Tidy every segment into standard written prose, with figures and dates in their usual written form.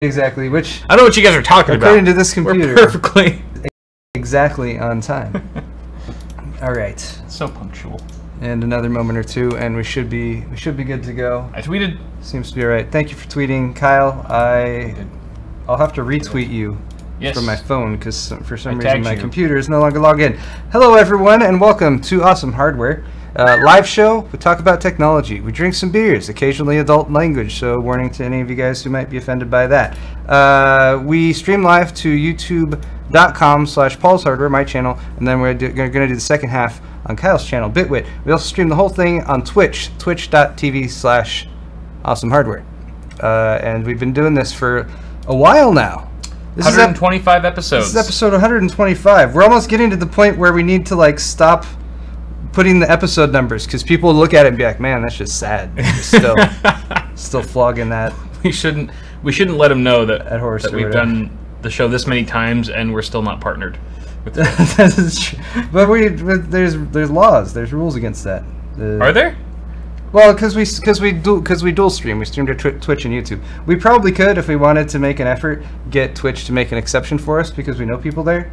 exactly, which... I don't know what you guys are talking about. According to this computer... We're perfectly... exactly on time. Alright. So punctual. And another moment or two, and we should be good to go. I tweeted. Seems to be alright. Thank you for tweeting, Kyle. I'll have to retweet you from my phone, because for some reason my computer is no longer logged in. Hello everyone, and welcome to Awesome Hardware. Live show, we talk about technology, we drink some beers, occasionally adult language, so warning to any of you guys who might be offended by that. We stream live to youtube.com/paulshardware, my channel, and then we're going to do the second half on Kyle's channel, Bitwit. We also stream the whole thing on Twitch, twitch.tv/awesomehardware. And we've been doing this for a while now. This 125 episodes. This is episode 125. We're almost getting to the point where we need to like stop putting the episode numbers, because people look at it and be like, man, that's just sad. Still flogging that. We shouldn't let them know that we've done the show this many times and we're still not partnered with them. That is true. But there's laws, there's rules against that. Are there? Well, because we dual stream. We stream to Twitch and YouTube. We probably could, if we wanted to make an effort, get Twitch to make an exception for us because we know people there.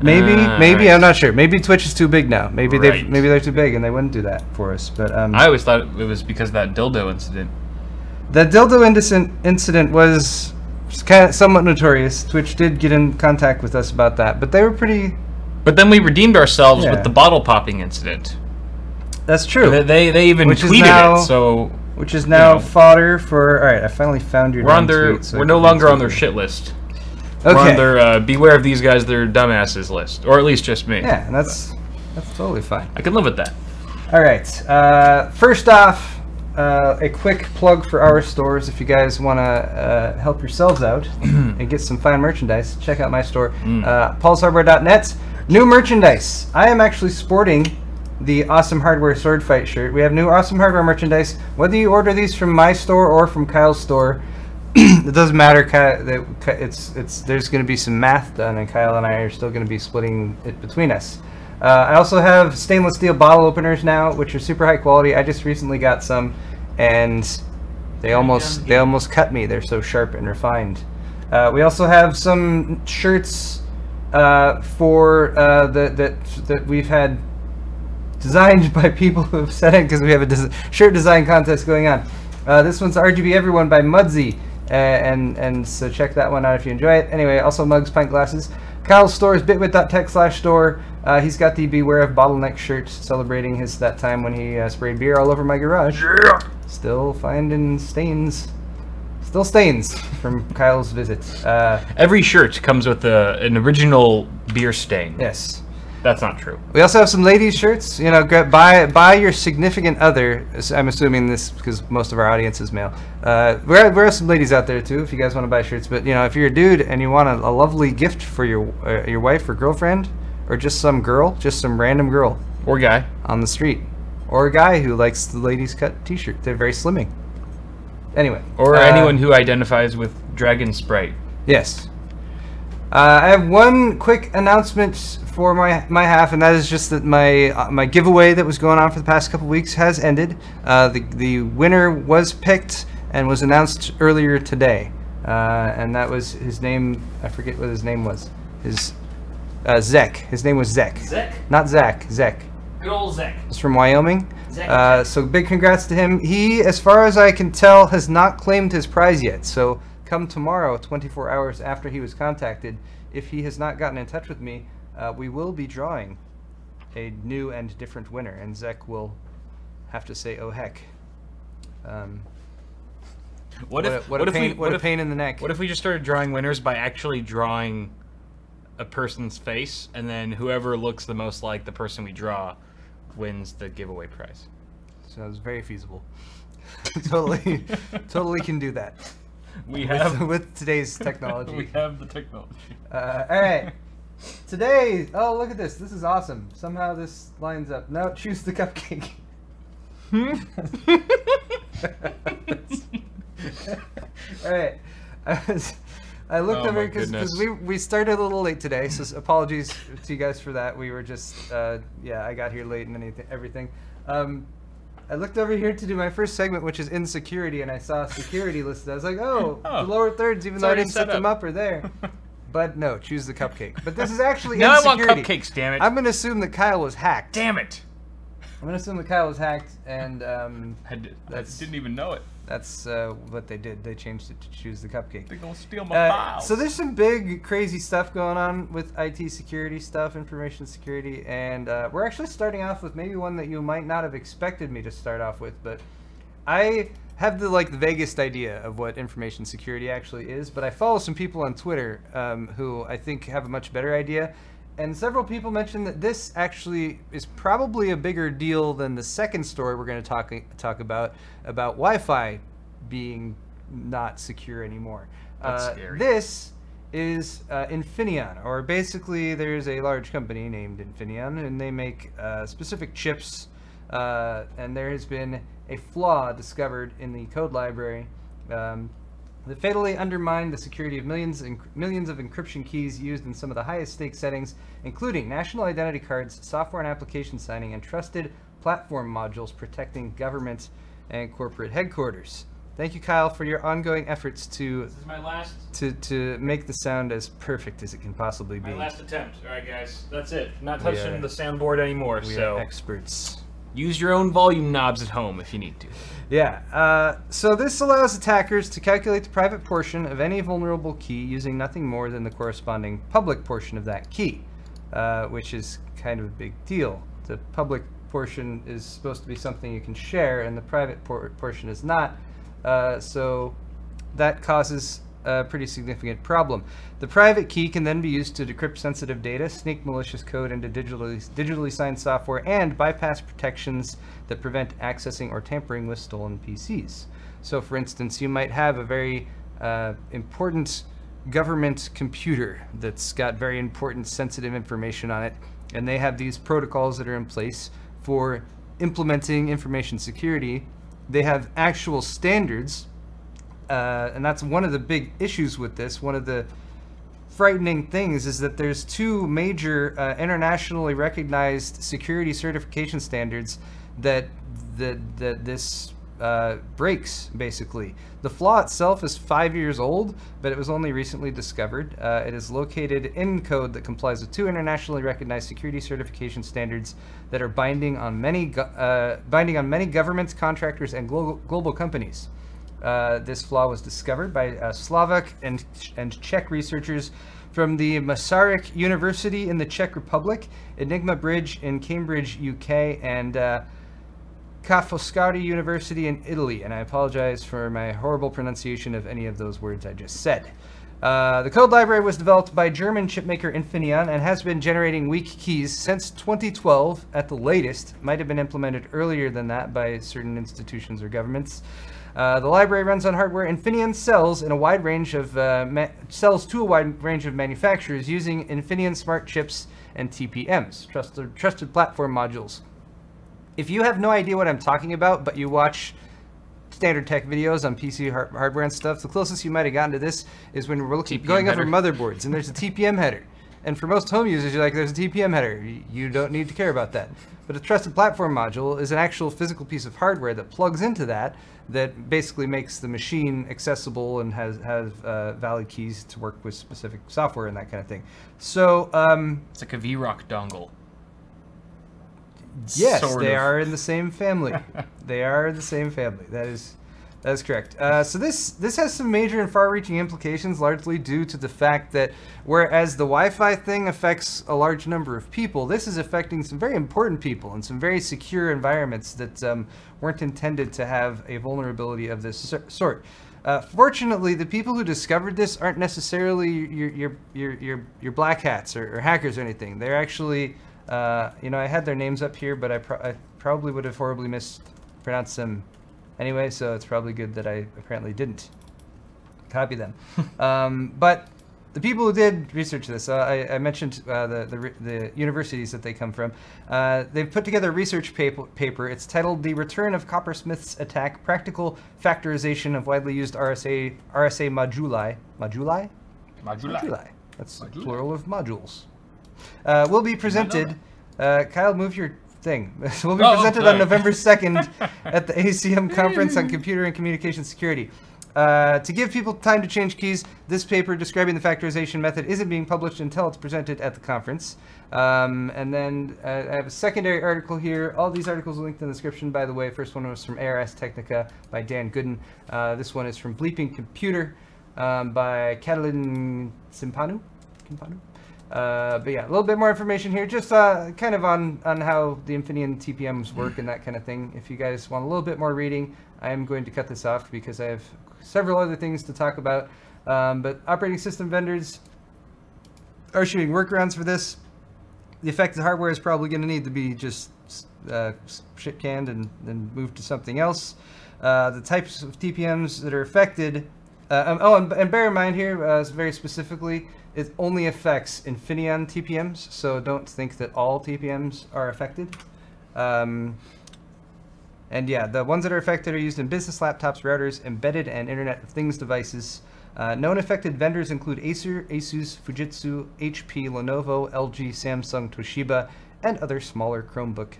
Maybe right. I'm not sure. Maybe Twitch is too big now. Maybe they're too big and they wouldn't do that for us. But I always thought it was because of that dildo incident. That dildo incident was kind of somewhat notorious. Twitch did get in contact with us about that, but they were pretty. But then we redeemed ourselves with the bottle popping incident. That's true. They even tweeted it. So which is now fodder for. All right, I finally found your. We're no longer on their shit list. Okay. We're on their beware of these guys, they're dumbasses list, or at least just me. Yeah, and that's totally fine. I can live with that. All right. First off, a quick plug for our stores. If you guys want to help yourselves out and get some fine merchandise, check out my store, paulshardware.net. New merchandise. I am actually sporting the Awesome Hardware Swordfight shirt. We have new Awesome Hardware merchandise. Whether you order these from my store or from Kyle's store, it doesn't matter. There's going to be some math done, and Kyle and I are still going to be splitting it between us. I also have stainless steel bottle openers now, which are super high quality. I just recently got some, and they almost cut me. They're so sharp and refined. We also have some shirts that we've had designed by people who have said it, because we have a shirt design contest going on. This one's RGB Everyone by Mudsy. And so check that one out if you enjoy it. Anyway, also mugs, pint glasses. Kyle's store is bitwit.tech/store. He's got the Beware of Bottleneck shirt, celebrating that time when he sprayed beer all over my garage. Yeah. Still finding stains. Still stains from Kyle's visit. Every shirt comes with an original beer stain. Yes. That's not true. We also have some ladies' shirts. You know, buy your significant other. I'm assuming this because most of our audience is male. We have some ladies out there too, if you guys want to buy shirts. But you know, if you're a dude and you want a lovely gift for your wife or girlfriend, or just some random girl or guy on the street, or a guy who likes the ladies' cut T-shirt, they're very slimming. Anyway, or anyone who identifies with Dragon Sprite. Yes. I have one quick announcement for my half, and that is just that my giveaway that was going on for the past couple weeks has ended. The winner was picked and was announced earlier today, and that was his name. I forget what his name was. Zek. His name was Zek. Zek? Not Zach. Zek. Good old Zek. He's from Wyoming. So big congrats to him. He, as far as I can tell, has not claimed his prize yet. So come tomorrow, 24 hours after he was contacted, if he has not gotten in touch with me, we will be drawing a new and different winner, and Zek will have to say, "Oh heck." What a pain in the neck. What if we just started drawing winners by actually drawing a person's face, and then whoever looks the most like the person we draw wins the giveaway prize? Sounds very feasible. totally can do that. With today's technology. We have the technology. All right. Today, oh look at this. This is awesome. Somehow this lines up. Now choose the cupcake. All right. I looked over because we started a little late today, so apologies to you guys for that. We were just I got here late and everything. I looked over here to do my first segment, which is insecurity, and I saw security listed. I was like, oh, the lower thirds, even though I didn't set them up, are there. But no, choose the cupcake. But this is actually now insecurity. I want cupcakes, damn it. I'm going to assume that Kyle was hacked. Damn it. I'm going to assume that Kyle was hacked, and I didn't even know it. That's what they did. They changed it to choose the cupcake. They're going to steal my files. So there's some big, crazy stuff going on with IT security stuff, information security, and we're actually starting off with maybe one that you might not have expected me to start off with, but I have the vaguest idea of what information security actually is, but I follow some people on Twitter who I think have a much better idea. And several people mentioned that this actually is probably a bigger deal than the second story we're going to talk about Wi-Fi being not secure anymore. That's scary. This is Infineon, or basically there's a large company named Infineon, and they make specific chips, and there has been a flaw discovered in the code library that fatally undermined the security of millions of encryption keys used in some of the highest stakes settings, including national identity cards, software and application signing, and trusted platform modules protecting government and corporate headquarters. Thank you, Kyle, for your ongoing efforts to This is my last to make the sound as perfect as it can possibly be. my last attempt. All right, guys, that's it. I'm not touching the soundboard anymore. We So are experts. use your own volume knobs at home if you need to. Yeah, so this allows attackers to calculate the private portion of any vulnerable key using nothing more than the corresponding public portion of that key, which is kind of a big deal. The public portion is supposed to be something you can share, and the private portion is not, so that causes a pretty significant problem. The private key can then be used to decrypt sensitive data, sneak malicious code into digitally signed software, and bypass protections that prevent accessing or tampering with stolen PCs. So, for instance, you might have a very important government computer that's got very important sensitive information on it, and they have these protocols that are in place for implementing information security. They have actual standards, and that's one of the big issues with this. One of the frightening things is that there's two major internationally recognized security certification standards that this breaks, basically. The flaw itself is 5 years old, but it was only recently discovered. It is located in code that complies with two internationally recognized security certification standards that are binding on many governments, contractors, and global companies. This flaw was discovered by Slovak and Czech researchers from the Masaryk University in the Czech Republic, Enigma Bridge in Cambridge, UK, and Ca' Foscari University in Italy. And I apologize for my horrible pronunciation of any of those words I just said. The code library was developed by German chipmaker Infineon and has been generating weak keys since 2012 at the latest. Might have been implemented earlier than that by certain institutions or governments. The library runs on hardware Infineon sells in a wide range of to a wide range of manufacturers using Infineon smart chips and TPMs, trusted platform modules. If you have no idea what I'm talking about, but you watch standard tech videos on PC hardware and stuff, the closest you might have gotten to this is when we're going over motherboards, and there's a TPM header. And for most home users, you're like, there's a TPM header. You don't need to care about that. But a trusted platform module is an actual physical piece of hardware that plugs into that basically makes the machine accessible and has valid keys to work with specific software and that kind of thing. So it's like a VROC dongle. Yes, they are in the same family. They are in the same family. That is correct. So this has some major and far-reaching implications, largely due to the fact that whereas the Wi-Fi thing affects a large number of people, this is affecting some very important people in some very secure environments that weren't intended to have a vulnerability of this sort. Fortunately, the people who discovered this aren't necessarily your black hats or hackers or anything. They're actually, you know, I had their names up here, but I probably would have horribly mispronounced them anyway, so it's probably good that I apparently didn't copy them. But the people who did research this, I mentioned the universities that they come from. They've put together a research paper. It's titled "The Return of Coppersmith's Attack: Practical Factorization of Widely Used RSA Moduli." Moduli? Moduli. That's plural of modules. Will be presented. Kyle, move your thing. It will be presented on November 2nd at the ACM Conference on Computer and Communication Security. To give people time to change keys, this paper describing the factorization method isn't being published until it's presented at the conference. And then I have a secondary article here. All these articles are linked in the description, by the way. First one was from ARS Technica by Dan Gooden. This one is from Bleeping Computer by Catalin Simpanu. But yeah, a little bit more information here, just kind of on how the Infineon TPMs work and that kind of thing. If you guys want a little bit more reading, I am going to cut this off because I have several other things to talk about. But operating system vendors are shooting workarounds for this. The affected hardware is probably going to need to be just shit canned and then moved to something else. The types of TPMs that are affected. And bear in mind here, very specifically, it only affects Infineon TPMs, so don't think that all TPMs are affected. And yeah, the ones that are affected are used in business laptops, routers, embedded and Internet of Things devices. Known affected vendors include Acer, Asus, Fujitsu, HP, Lenovo, LG, Samsung, Toshiba, and other smaller Chromebook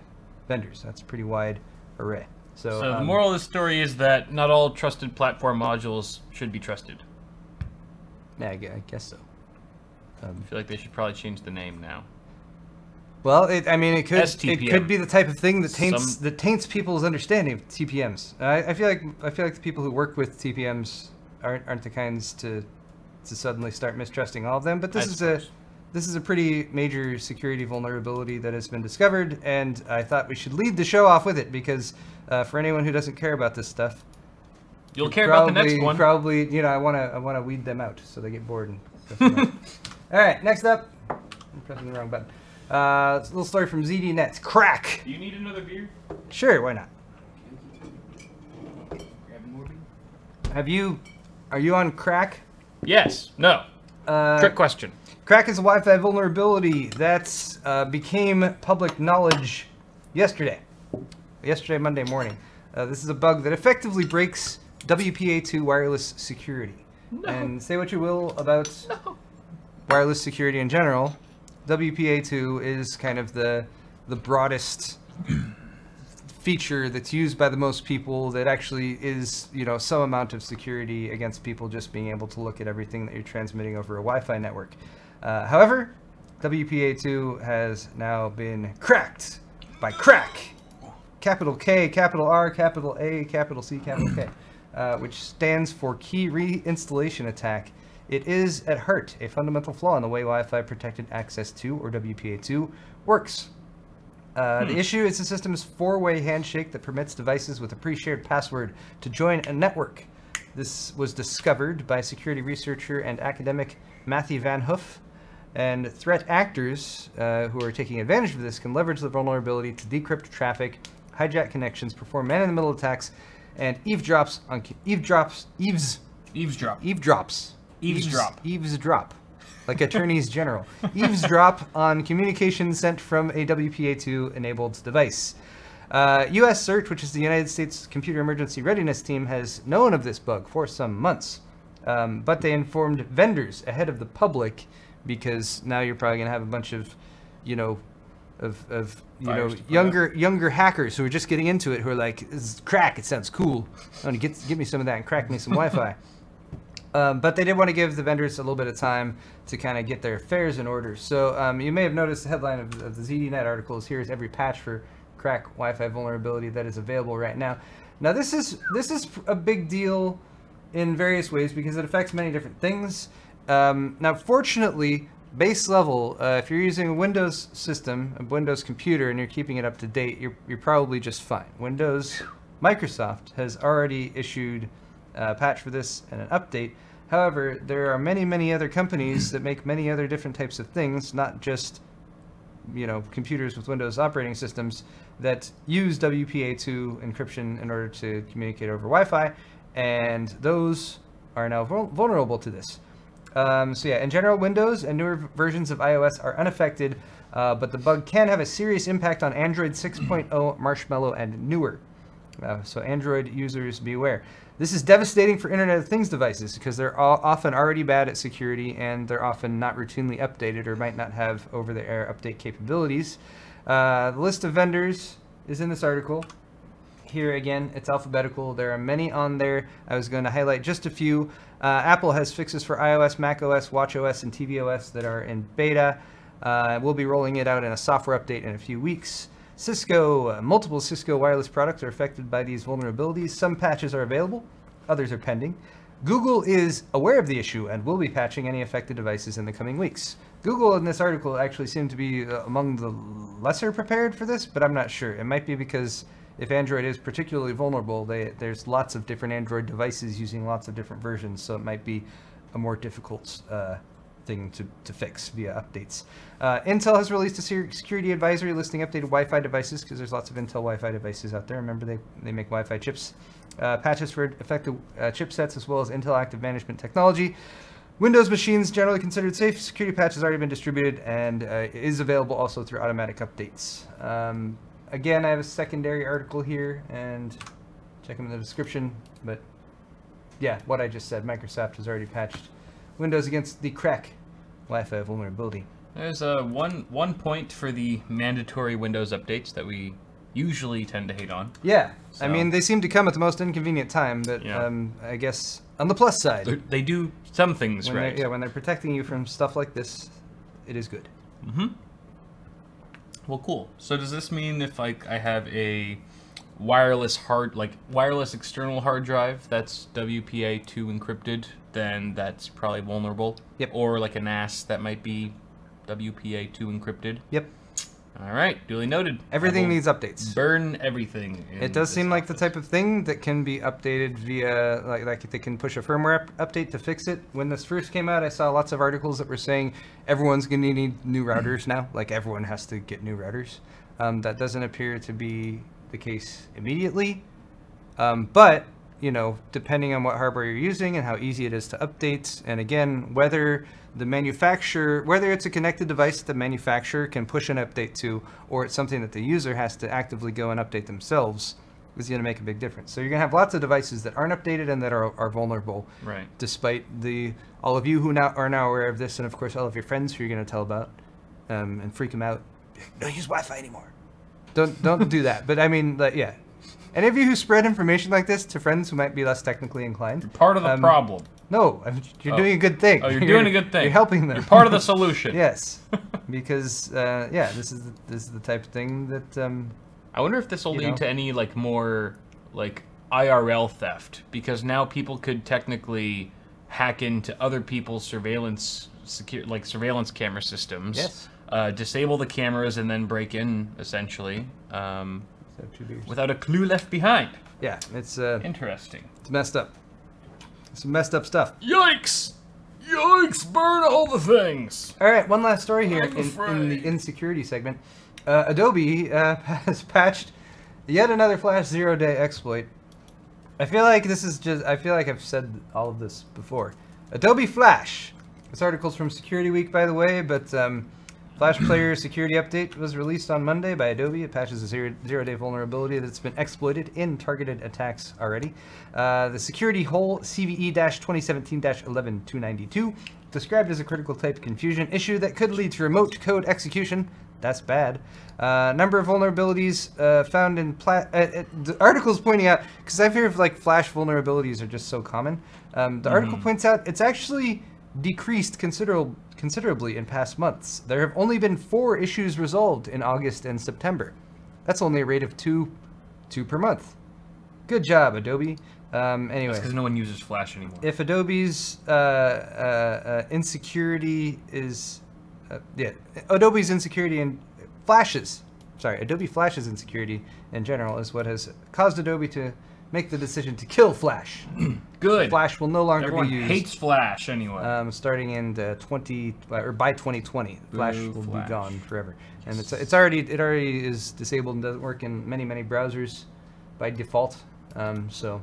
vendors. That's a pretty wide array. So the moral of the story is that not all trusted platform modules should be trusted. Yeah, I guess so. I feel like they should probably change the name now. Well, I mean, it could be the type of thing that taints people's understanding of TPMs. I feel like the people who work with TPMs aren't the kinds to suddenly start mistrusting all of them. But this is a pretty major security vulnerability that has been discovered, and I thought we should lead the show off with it because for anyone who doesn't care about this stuff, you'll care about the next one. Probably, you know, I want to weed them out so they get bored and go from there. All right, next up, I'm pressing the wrong button. It's a little story from ZDNet. KRACK. Do you need another beer? Sure, why not? Grab more Are beer. you on KRACK? Yes. No. Trick question. KRACK is a Wi-Fi vulnerability that became public knowledge yesterday, Monday morning. This is a bug that effectively breaks WPA2 wireless security. No. And say what you will about wireless security in general, WPA2 is kind of the broadest feature that's used by the most people that actually is, you know, some amount of security against people just being able to look at everything that you're transmitting over a Wi-Fi network. However, WPA2 has now been cracked by KRACK. Capital K, capital R, capital A, capital C, capital K, which stands for Key Reinstallation Attack. It is, at heart, a fundamental flaw in the way Wi-Fi Protected Access 2, or WPA2, works. The issue is the system's four-way handshake that permits devices with a pre-shared password to join a network. This was discovered by security researcher and academic Matthew Van Hoof, and threat actors who are taking advantage of this can leverage the vulnerability to decrypt traffic, hijack connections, perform man-in-the-middle attacks, and eavesdrop, like attorneys general. Eavesdrop on communication sent from a WPA2-enabled device. U.S. CERT, which is the United States Computer Emergency Readiness Team, has known of this bug for some months, but they informed vendors ahead of the public because now you're probably going to have a bunch of, younger hackers who are just getting into it, who are like, "This is KRACK, it sounds cool. I want to get me some of that and crack me some Wi-Fi." But they did want to give the vendors a little bit of time to kind of get their affairs in order. So you may have noticed the headline of the ZDNet articles. Here's every patch for KRACK Wi-Fi vulnerability that is available right now. Now this is a big deal in various ways because it affects many different things. Now fortunately, base level, if you're using a Windows system, a Windows computer, and you're keeping it up to date, you're probably just fine. Microsoft has already issued a patch for this and an update. However, there are many other companies that make many other different types of things, not just computers with Windows operating systems, that use WPA2 encryption in order to communicate over Wi-Fi, and those are now vulnerable to this. So yeah, in general, Windows and newer versions of iOS are unaffected, but the bug can have a serious impact on Android 6.0, Marshmallow, and newer. So Android users beware. This is devastating for Internet of Things devices because they're often already bad at security, and they're often not routinely updated or might not have over-the-air update capabilities. The list of vendors is in this article. Here again, it's alphabetical. There are many on there. I was going to highlight just a few. Apple has fixes for iOS, macOS, watchOS, and tvOS that are in beta. We'll be rolling it out in a software update in a few weeks. Cisco, multiple Cisco wireless products are affected by these vulnerabilities. Some patches are available, others are pending. Google is aware of the issue and will be patching any affected devices in the coming weeks. Google in this article actually seemed to be among the lesser prepared for this, but I'm not sure. It might be because if Android is particularly vulnerable, there's lots of different Android devices using lots of different versions, so it might be a more difficult thing to fix via updates. Intel has released a security advisory listing updated Wi-Fi devices, because there's lots of Intel Wi-Fi devices out there. Remember, they make Wi-Fi chips. Patches for affected chipsets, as well as Intel Active Management Technology. Windows machines generally considered safe. Security patch has already been distributed and is available also through automatic updates. Again, I have a secondary article here, and check them in the description. But yeah, what I just said, Microsoft has already patched Windows against the KRACK Wi-Fi vulnerability. There's one point for the mandatory Windows updates that we usually tend to hate on. Yeah, so, I mean, they seem to come at the most inconvenient time, but yeah. I guess on the plus side, they do some things when right. Yeah, when they're protecting you from stuff like this, it is good. Mm-hmm. Well, cool. So does this mean if like I have a wireless external hard drive that's WPA2 encrypted, then that's probably vulnerable? Yep. Or like a NAS that might be WPA2 encrypted? Yep. All right, duly noted. Everything needs updates. Burn everything. It does seem like the type of thing that can be updated via, like they can push a firmware update to fix it. When this first came out, I saw lots of articles that were saying everyone's going to need new routers now. Like everyone has to get new routers. That doesn't appear to be the case immediately. But, you know, depending on what hardware you're using and how easy it is to update, and again, whether it's a connected device that the manufacturer can push an update to, or it's something that the user has to actively go and update themselves, is going to make a big difference. So you're going to have lots of devices that aren't updated and that are vulnerable, right? Despite all of you who are now aware of this, and of course all of your friends who you're going to tell about, and freak them out. Don't use Wi-Fi anymore. Don't do that. But I mean, yeah. Any of you who spread information like this to friends who might be less technically inclined, you're part of the problem. No, you're doing a good thing. Oh, you're doing a good thing. You're helping them. You're part of the solution. Yes, because yeah, this is the type of thing that. I wonder if this will lead to any more IRL theft, because now people could technically hack into other people's surveillance camera systems. Yes. Disable the cameras and then break in essentially. Without a clue left behind. Yeah, it's interesting. It's messed up. Some messed up stuff. Yikes! Yikes! Burn all the things. All right, one last story here in the insecurity segment. Adobe has patched yet another Flash 0-day exploit. I feel like I've said all of this before. Adobe Flash. This article's from Security Week, by the way, but Flash Player security update was released on Monday by Adobe. It patches a zero-day vulnerability that's been exploited in targeted attacks already. The security hole CVE-2017-11292, described as a critical type confusion issue that could lead to remote code execution. That's bad. Number of vulnerabilities found in the article's pointing out, because I fear Flash vulnerabilities are just so common. The article points out it's actually decreased considerably in past months. There have only been 4 issues resolved in August and September. That's only a rate of 2 per month. Good job, Adobe. Anyway, that's because no one uses Flash anymore. If Adobe's insecurity is, Adobe's insecurity and Adobe Flash's insecurity in general is what has caused Adobe to make the decision to kill Flash. Good. Flash will no longer Everyone be used. Hates Flash anyway. Starting in by 2020, Flash will be gone forever. And it already is disabled and doesn't work in many browsers by default. So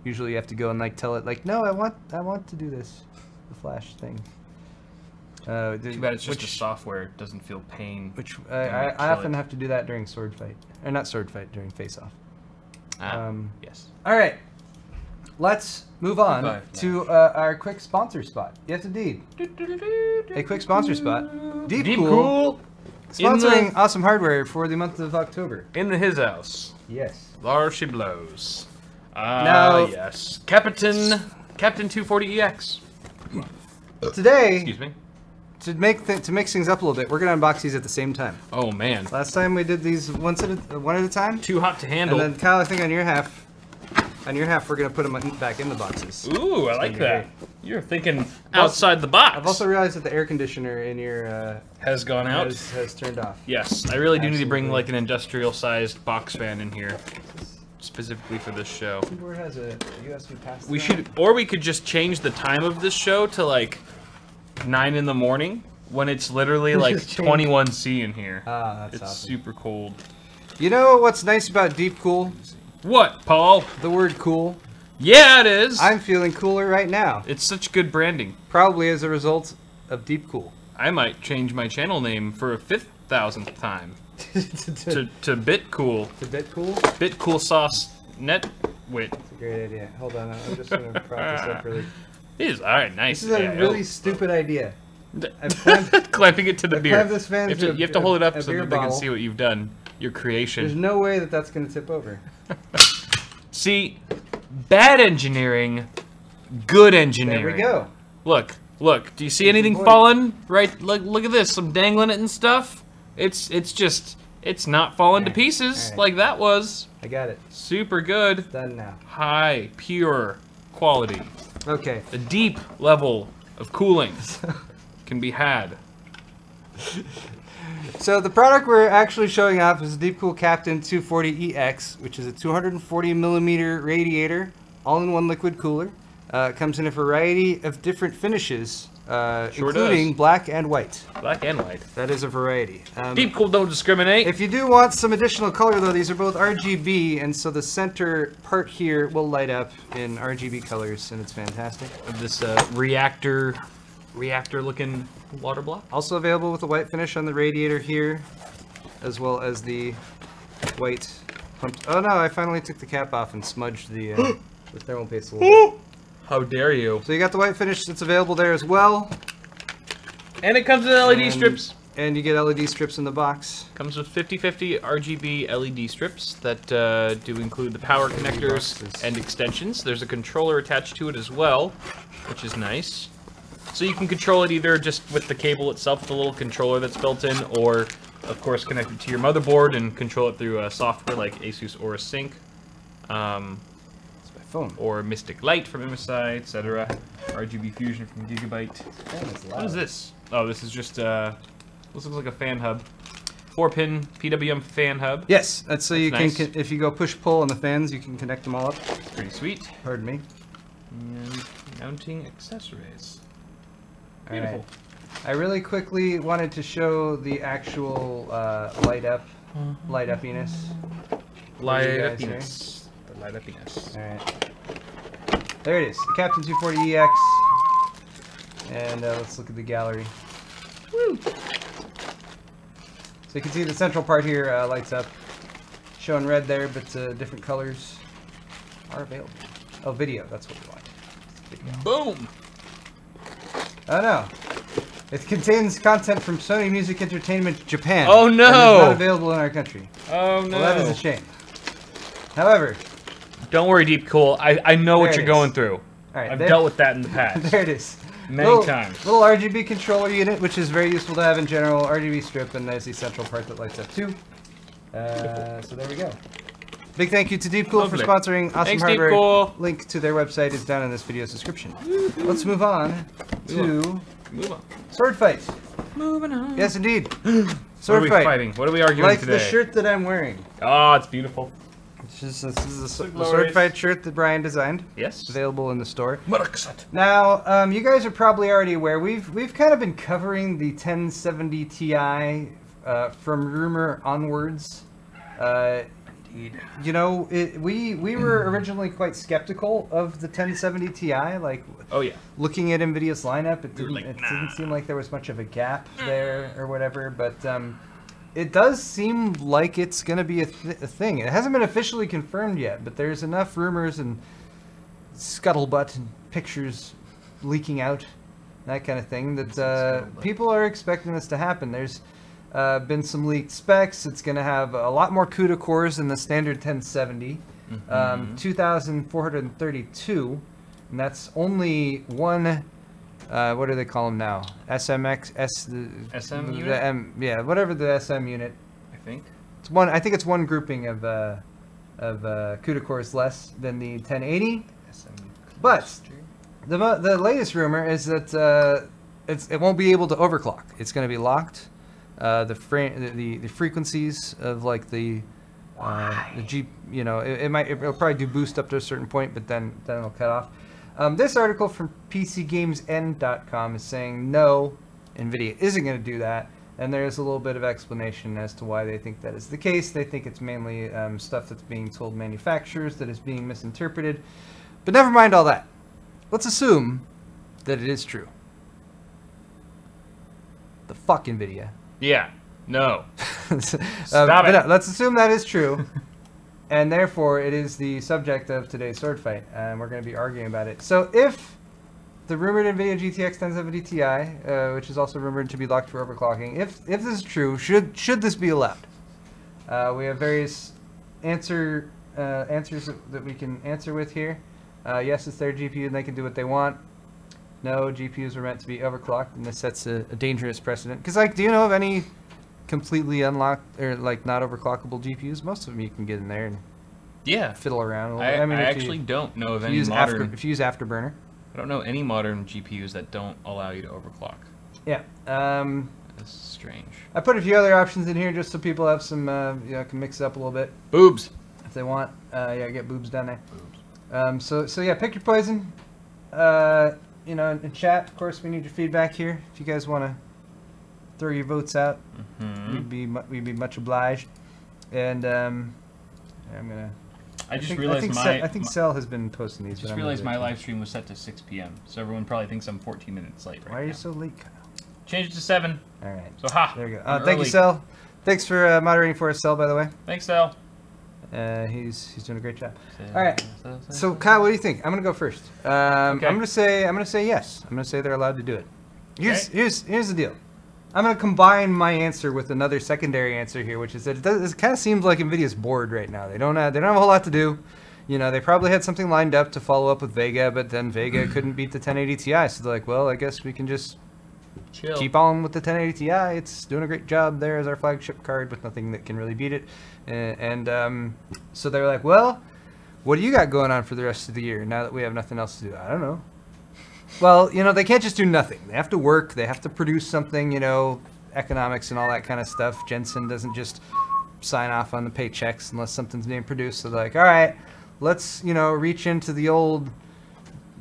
usually you have to go and tell it no, I want to do this, the Flash thing. Too bad it's just a software. It doesn't feel pain. Which I often have to do that during Swordfight, or not Swordfight, during Face Off. Yes. All right, let's move on to our quick sponsor spot. Yes, indeed. A quick sponsor spot. DEEPCOOL Sponsoring awesome hardware for the month of October. In his house. Yes. There she blows. Now, yes. Captain 240EX. Today, Excuse me. to mix things up a little bit, we're gonna unbox these at the same time. Oh man. Last time we did these one at a time. Too hot to handle. And then Kyle, I think on your half, we're gonna put them back in the boxes. Ooh, I like that. Great. You're thinking outside the box. I've also realized that the air conditioner in your has gone out. has turned off. Yes, I really do need to bring Absolutely. like an industrial-sized box fan in here, specifically for this show. The keyboard has a USB pass. We should, or we could just change the time of this show to like 9 in the morning when it's literally like Just change. 21°C in here. Ah, that's It's awesome. super cold. You know what's nice about DEEPCOOL? What, Paul? The word cool. Yeah, it is. I'm feeling cooler right now. It's such good branding. Probably as a result of DEEPCOOL. I might change my channel name for a 5,000th time to BitCool. To BitCool? BitCool Sauce Netwit. That's a great idea. Hold on, I'm just gonna prop this up really. It is alright, nice. This is a Yeah, really stupid idea. Clamping it to the I've beer. clamped this fan You to have to hold it up a so beer that they can bottle. see what you've done. Your creation. There's no way that that's gonna tip over. See, bad engineering, good engineering. There we go. Look. Do you see anything point. falling? Right. Look at this. I'm dangling it and stuff. It's not falling to Alright, pieces alright. like that was. I got it. Super good. Done now. High, pure quality. Okay. A deep level of cooling can be had. So the product we're actually showing off is the DEEPCOOL Captain 240EX, which is a 240mm radiator, all-in-one liquid cooler. It comes in a variety of different finishes, including does. black and white. Black and white. That is a variety. DEEPCOOL don't discriminate. If you do want some additional color, though, these are both RGB, and so the center part here will light up in RGB colors, and it's fantastic. This reactor-looking water block. Also available with a white finish on the radiator here, as well as the white pumped. Oh no, I finally took the cap off and smudged the thermal paste a little bit. How dare you? So you got the white finish that's available there as well. And it comes with LED strips. And you get LED strips in the box. Comes with 50/50 RGB LED strips that do include the power connectors boxes. and extensions. There's a controller attached to it as well, which is nice. So you can control it either just with the cable itself, the little controller that's built in, or of course connect it to your motherboard and control it through software like Asus Aura Sync. Phone. Or Mystic Light from MSI, etc. RGB Fusion from Gigabyte. What is this? Oh, this is just, this looks like a fan hub. 4-pin PWM fan hub. Yes, that's so you Nice. can, if you go push-pull on the fans, you can connect them all up. Pretty sweet. Pardon me. And mounting accessories. All right. Beautiful. I really quickly wanted to show the actual light uppiness. Light you guys uppiness. The light uppiness. All right. There it is, the Captain 240EX. And let's look at the gallery. Woo! So you can see the central part here lights up. Showing red there, but different colors are available. Oh, video, that's what we want. Video. Boom! Oh no. It contains content from Sony Music Entertainment Japan. Oh, no! And is not available in our country. Oh no! Well, that is a shame. However, don't worry, DEEPCOOL. I know what There you're it is. going through. alright, I've dealt with that in the past. there it is. Many times. Little RGB controller unit, which is very useful to have in general. RGB strip, and there's the central part that lights up too. So there we go. Big thank you to DEEPCOOL for Lovely. sponsoring awesome Thanks, hardware. DEEPCOOL. Link to their website is down in this video's description. Let's move on to Move on. Swordfight. Moving on. Yes, indeed. What are we Swordfight. fighting? What are we arguing Like today? the shirt that I'm wearing. Oh, it's beautiful. This is the glorious. Swordfight shirt that Brian designed. Yes. Available in the store. Maraksat. Now, you guys are probably already aware, we've kind of been covering the 1070 Ti from rumor onwards. Indeed. You know, we were originally quite skeptical of the 1070 Ti. Like, Oh yeah. looking at NVIDIA's lineup, it We were didn't, like, it nah. didn't seem like there was much of a gap there or whatever. But it does seem like it's going to be a thing. It hasn't been officially confirmed yet, but there's enough rumors and scuttlebutt and pictures leaking out, that kind of thing, that people are expecting this to happen. There's been some leaked specs. It's going to have a lot more CUDA cores than the standard 1070. 2,432, and that's only one. What do they call them now? SMX SM unit. Yeah, whatever the SM unit. I think it's one. I think it's one grouping of CUDA cores less than the 1080. But the latest rumor is that it won't be able to overclock. It's going to be locked. The frequencies of like the G, you know, it'll probably do boost up to a certain point, but then it'll cut off. This article from PCGamesN.com is saying no, NVIDIA isn't going to do that, and there's a little bit of explanation as to why they think that is the case. They think it's mainly stuff that's being told manufacturers that is being misinterpreted, but never mind all that. Let's assume that it is true. The fuck NVIDIA. Yeah. No. Stop it. No, let's assume that is true, and therefore it is the subject of today's sword fight, and we're going to be arguing about it. So if the rumored NVIDIA GTX 1070 Ti, which is also rumored to be locked for overclocking, if this is true, should this be allowed? We have various answers that we can answer with here. Yes, it's their GPU and they can do what they want. No, GPUs were meant to be overclocked, and this sets a dangerous precedent. Because, like, do you know of any completely unlocked or like not overclockable GPUs? Most of them you can get in there and fiddle around. I mean, I actually don't know of any modern. If you use Afterburner, I don't know any modern GPUs that don't allow you to overclock. Yeah. That's strange. I put a few other options in here just so people have some, you know, can mix it up a little bit. Boobs. If they want, yeah, get boobs down there. Boobs. So yeah, pick your poison. You know, in chat, of course, we need your feedback here. If you guys want to throw your votes out, we'd be much obliged. And I'm gonna. I think Cell has been posting these. I just realized my live stream was set to 6 p.m. So everyone probably thinks I'm 14 minutes late. Why are you so late, Kyle? Change it to 7. All right. So there you go. Thank you, Cell. Thanks for moderating for us, Cell. By the way. Thanks, Cell. He's doing a great job. All right. So Kyle, what do you think? I'm gonna go first. Okay. I'm gonna say yes. I'm gonna say they're allowed to do it. Here's the deal. I'm gonna combine my answer with another secondary answer here, which is that it kind of seems like NVIDIA's bored right now. They don't have a whole lot to do. You know, they probably had something lined up to follow up with Vega, but then Vega couldn't beat the 1080 Ti, so they're like, well, I guess we can just keep on with the 1080 Ti. It's doing a great job there as our flagship card with nothing that can really beat it. And so they're like, well, what do you got going on for the rest of the year now that we have nothing else to do? I don't know. Well, you know, they can't just do nothing. They have to work. They have to produce something, you know, economics and all that kind of stuff. Jensen doesn't just sign off on the paychecks unless something's being produced. So they're like, all right, let's, you know, reach into the old,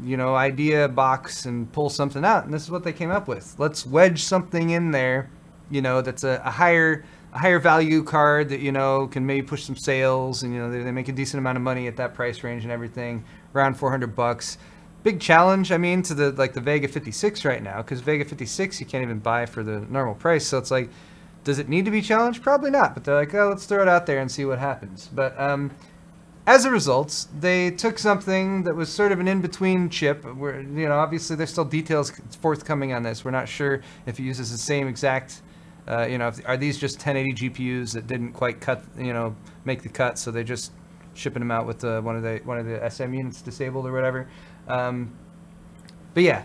you know, idea box and pull something out. And this is what they came up with. Let's wedge something in there, you know, that's a higher value card that, you know, can maybe push some sales, and, you know, they make a decent amount of money at that price range and everything, around $400. Big challenge, I mean, to the Vega 56 right now, because Vega 56 you can't even buy for the normal price. So it's like, does it need to be challenged? Probably not. But they're like, oh, let's throw it out there and see what happens. But as a result, they took something that was sort of an in-between chip. Where, you know, obviously there's still details forthcoming on this. We're not sure if it uses the same exact. You know, are these just 1080 GPUs that didn't quite cut, you know, make the cut, so they're just shipping them out with one of the SM units disabled or whatever. But yeah,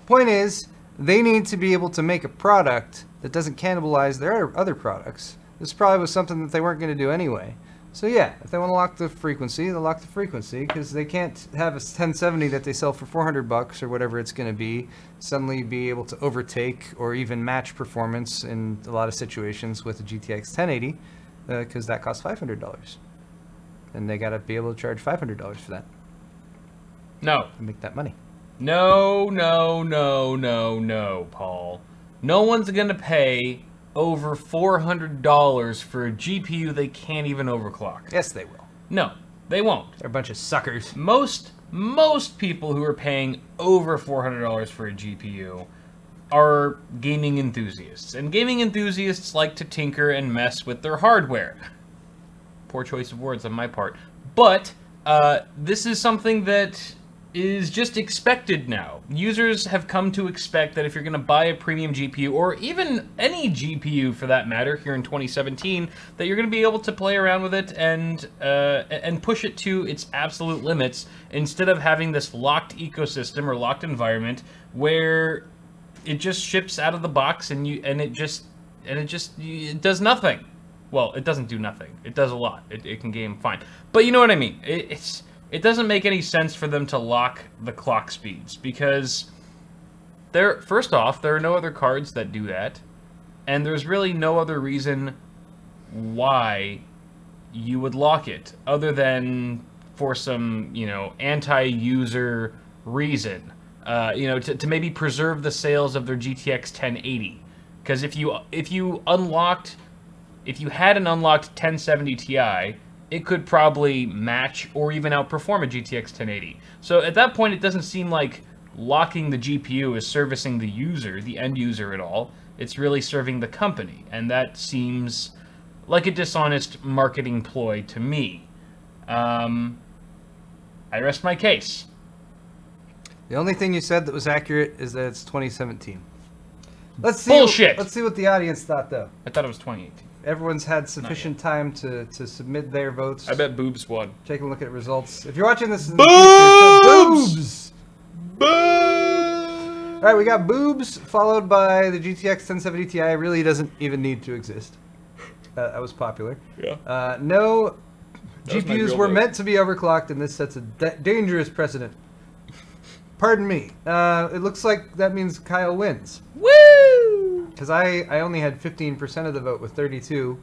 point is, they need to be able to make a product that doesn't cannibalize their other products. This probably was something that they weren't going to do anyway. So yeah, if they want to lock the frequency, they'll lock the frequency, because they can't have a 1070 that they sell for $400 or whatever it's going to be suddenly be able to overtake or even match performance in a lot of situations with a GTX 1080, because that costs $500, and they got to be able to charge $500 for that. No. To make that money. No, Paul. No one's gonna pay over $400 for a GPU they can't even overclock. Yes, they will. No, they won't. They're a bunch of suckers. Most people who are paying over $400 for a GPU are gaming enthusiasts. And gaming enthusiasts like to tinker and mess with their hardware. Poor choice of words on my part. But this is something that is just expected now. Users have come to expect that if you're going to buy a premium GPU, or even any GPU for that matter, here in 2017, that you're going to be able to play around with it and push it to its absolute limits, instead of having this locked ecosystem or locked environment where it just ships out of the box and it does nothing. Well, it doesn't do nothing. It does a lot. It can game fine. But you know what I mean. It doesn't make any sense for them to lock the clock speeds, because first off, there are no other cards that do that, and there's really no other reason why you would lock it other than for some, anti-user reason. To maybe preserve the sales of their GTX 1080. Because if you had an unlocked 1070 Ti, it could probably match or even outperform a GTX 1080. So at that point, it doesn't seem like locking the GPU is servicing the user, the end user at all. It's really serving the company, and that seems like a dishonest marketing ploy to me. I rest my case. The only thing you said that was accurate is that it's 2017. Let's see. Bullshit. Let's see what the audience thought, though. I thought it was 2018. Everyone's had sufficient time to submit their votes. I bet Boobs won. Take a look at results. If you're watching this in the future, Boobs! All right, we got Boobs, followed by the GTX 1070 Ti. Really doesn't even need to exist. That was popular. Yeah. No, That was my GPUs real were vote. meant to be overclocked, and this sets a dangerous precedent. Pardon me. It looks like that means Kyle wins. Woo! Because I only had 15% of the vote with 32.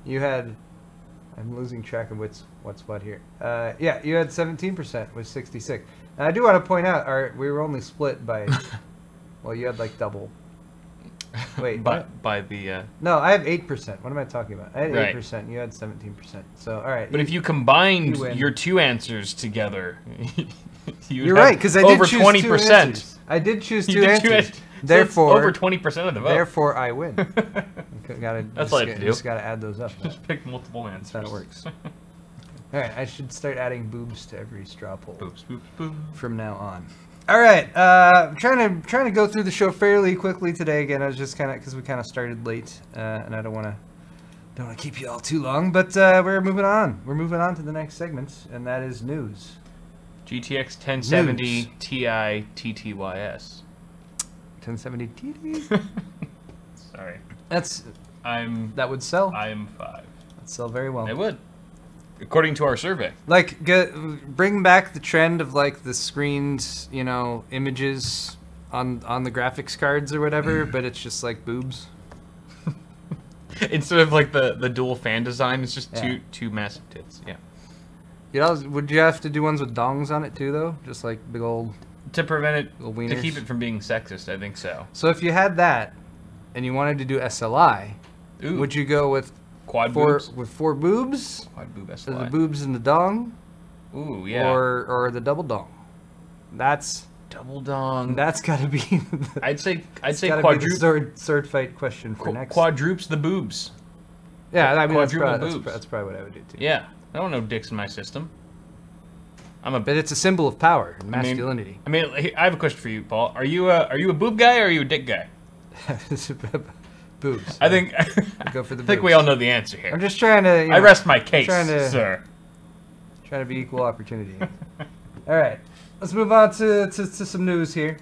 You had... I'm losing track of what's what here. Yeah, you had 17% with 66. And I do want to point out, we were only split by... well, you had like double. Wait. by the... No, I have 8%. What am I talking about? I had Right. 8%. You had 17%. So, all right. But if you combined you win. your two answers together... You're right, because I did over choose 20%. two answers. I did choose You two did two answers. answers. Therefore, So it's over 20% of the vote. Therefore, I win. That's all you have to do. Just gotta add those up. Just pick multiple answers. That's how it works. All right, I should start adding boobs to every straw poll Boobs, boobs, boobs. from now on. All right, trying to go through the show fairly quickly today. Again, I was just kind of because we kind of started late, and I don't want to keep you all too long. But we're moving on. We're moving on to the next segment, and that is news. GTX 1070 News. Ti TTYS. 1070 TD. Sorry. That would sell. I am 5. That'd sell very well. It would, according to our survey. Like, bring back the trend of like the screened, images on the graphics cards or whatever, but it's just like boobs. Instead of like the dual fan design, it's just two massive tits. Yeah. Would you have to do ones with dongs on it too, though? Just like big old... To prevent it, Little to wieners. keep it from being sexist, I think so. So if you had that, and you wanted to do SLI, Ooh. would you go with Quad four boobs? with 4 boobs? Quad boob So the SLI. boobs and the dong? Ooh, yeah. Or the double dong? That's double dong. got to be... I'd say gotta quadruple. be the sword fight question for next. Quadrupes the boobs. Yeah, I mean, quadruple that's boobs. probably what I would do too. Yeah, I don't know dicks in my system. But it's a symbol of power and masculinity. I mean, I have a question for you, Paul. Are you a boob guy or are you a dick guy? Boobs. I think go for the I think boobs. we all know the answer here. I'm just trying to... I rest my case, trying to be equal opportunity. All right, let's move on to some news here.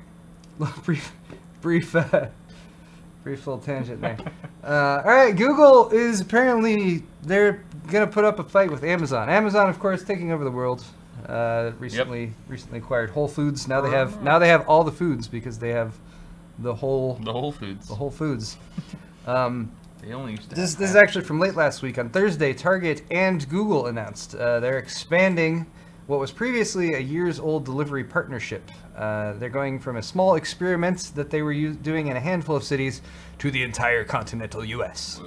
brief little tangent there. All right, Google is apparently they're gonna put up a fight with Amazon. Amazon, of course, taking over the world. Recently acquired Whole Foods. Now they have all the foods because they have the whole foods. The Whole Foods. They only used to This is actually from late last week. On Thursday, Target and Google announced they're expanding what was previously a years-old delivery partnership. They're going from a small experiment that they were doing in a handful of cities to the entire continental U.S.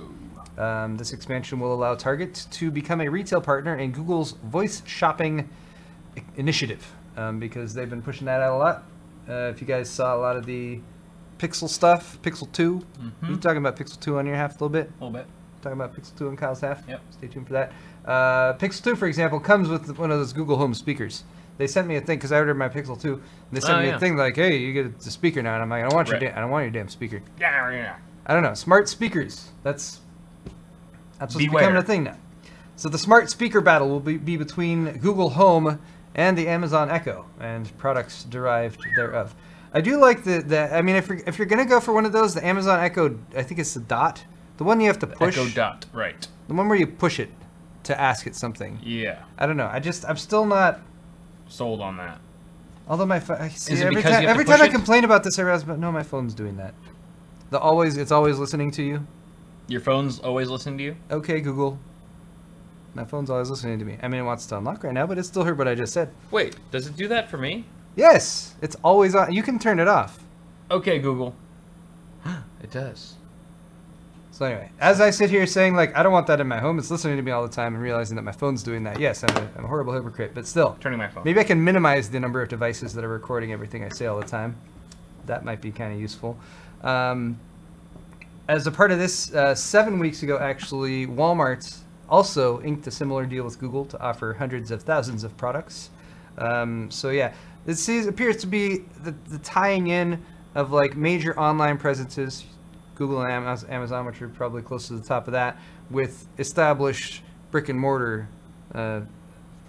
This expansion will allow Target to become a retail partner in Google's voice shopping initiative, because they've been pushing that out a lot. If you guys saw a lot of the Pixel stuff, Pixel 2. You talking about Pixel 2 on your half a little bit? A little bit. Talking about Pixel 2 on Kyle's half? Yep. Stay tuned for that. Pixel 2, for example, comes with one of those Google Home speakers. They sent me a thing because I ordered my Pixel 2. They sent me a thing like, hey, you get a speaker now, and I'm like, I don't want I don't want your damn speaker. Yeah. I don't know. Smart speakers. That's what's becoming a thing now. So the smart speaker battle will be between Google Home and the Amazon Echo and products derived thereof. I do like I mean, if you're gonna go for one of those, the Amazon Echo, I think it's the Dot, the one you have to push. Echo Dot, right? The one where you push it to ask it something. Yeah. I don't know. I'm still not sold on that. Although my phone, every time I complain about this, I realize, but no, my phone's doing that. It's always listening to you. Your phone's always listening to you? Okay, Google. My phone's always listening to me. I mean, it wants to unlock right now, but it still heard what I just said. Wait, does it do that for me? Yes, it's always on. You can turn it off. Okay, Google. It does. So anyway, as I sit here saying, like, I don't want that in my home, it's listening to me all the time and realizing that my phone's doing that. Yes, I'm a horrible hypocrite, but still. Turning my phone. Maybe I can minimize the number of devices that are recording everything I say all the time. That might be kind of useful. As a part of this, 7 weeks ago, actually, Walmart also inked a similar deal with Google to offer hundreds of thousands of products. So yeah, this appears to be the tying in of like major online presences, Google and Amazon, which are probably close to the top of that, with established brick and mortar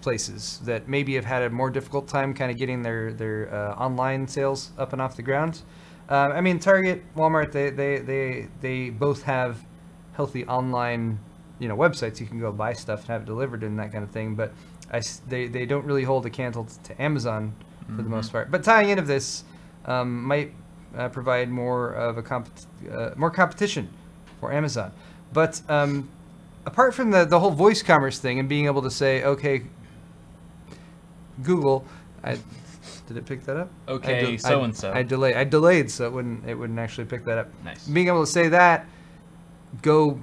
places that maybe have had a more difficult time kind of getting their online sales up and off the ground. I mean, Target, Walmart, they both have healthy online, websites. You can go buy stuff and have it delivered and that kind of thing. But they don't really hold a candle to Amazon for the most part. But tying into this might provide more of a more competition for Amazon. But apart from the whole voice commerce thing and being able to say, okay, Google, did it pick that up? Okay, so and so. I delayed so it wouldn't actually pick that up. Nice. Being able to say that, go,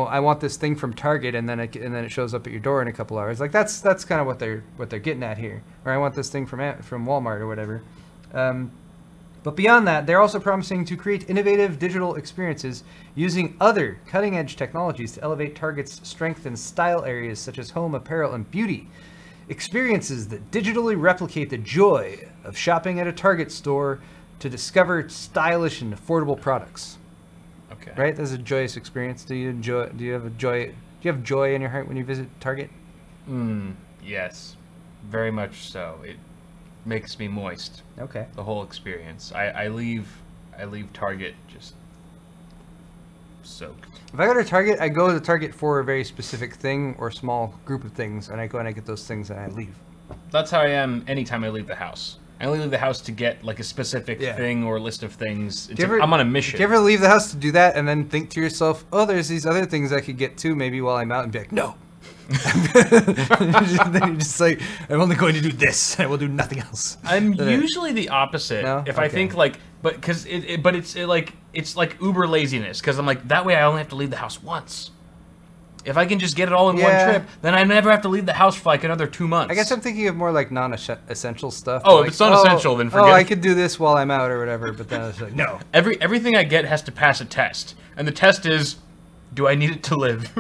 I want this thing from Target, and then it shows up at your door in a couple hours. Like that's kind of what they're getting at here. Or I want this thing from Walmart or whatever. But beyond that, they're also promising to create innovative digital experiences using other cutting-edge technologies to elevate Target's strength in style areas such as home, apparel, and beauty. Experiences that digitally replicate the joy of shopping at a Target store to discover stylish and affordable products. Okay. Right? That's a joyous experience. Do you have joy in your heart when you visit Target? Yes. Very much so. It makes me moist. Okay. The whole experience. I leave Target just soaked. If I go to Target, I go to Target for a very specific thing or small group of things, and I go and I get those things and I leave. That's how I am anytime I leave the house. I only leave the house to get like a specific thing or list of things. I'm on a mission. Do you ever leave the house to do that and then think to yourself, oh, there's these other things I could get too maybe while I'm out, and be like, no. Then you're just like, I'm only going to do this. I will do nothing else. I'm usually the opposite. No? If I think like, it's like uber laziness, because I'm like, that way I only have to leave the house once. If I can just get it all in one trip, then I never have to leave the house for like another 2 months. I guess I'm thinking of more like non-essential stuff. Oh, like, if it's not essential, then forget it. Oh, I could do this while I'm out or whatever, but then it's like, no. Everything I get has to pass a test. And the test is, do I need it to live?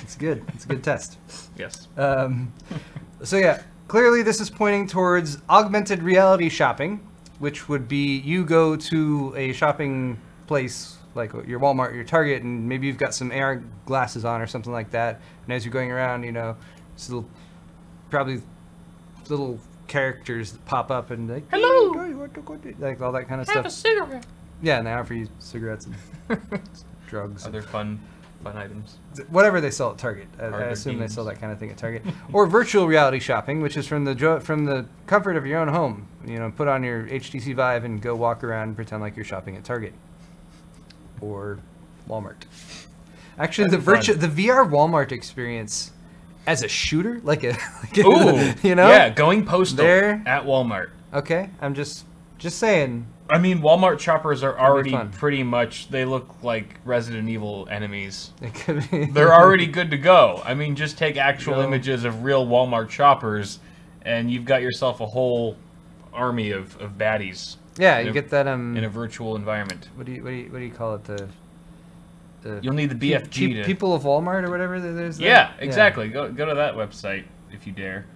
It's good. It's a good test. Yes. So yeah, clearly this is pointing towards augmented reality shopping, which would be you go to a shopping place like your Walmart, your Target, and maybe you've got some AR glasses on or something like that. And as you're going around, probably little characters that pop up and like, hello, like all that kind of stuff. Have a cigarette. Yeah, and they offer you cigarettes and drugs. Other fun items. Whatever they sell at Target. I assume they sell that kind of thing at Target. Or virtual reality shopping, which is from the comfort of your own home. Put on your HTC Vive and go walk around and pretend like you're shopping at Target. Or Walmart. Actually, the VR Walmart experience as a shooter, ooh, yeah, going postal there at Walmart. Okay, I'm just saying. I mean, Walmart shoppers are already pretty much, they look like Resident Evil enemies. It could be. They're already good to go. I mean, just take actual images of real Walmart shoppers, and you've got yourself a whole army of baddies. Yeah, you get that in a virtual environment. What do you call it? The You'll need the BFG to people of Walmart or whatever. Yeah, exactly. Go to that website if you dare.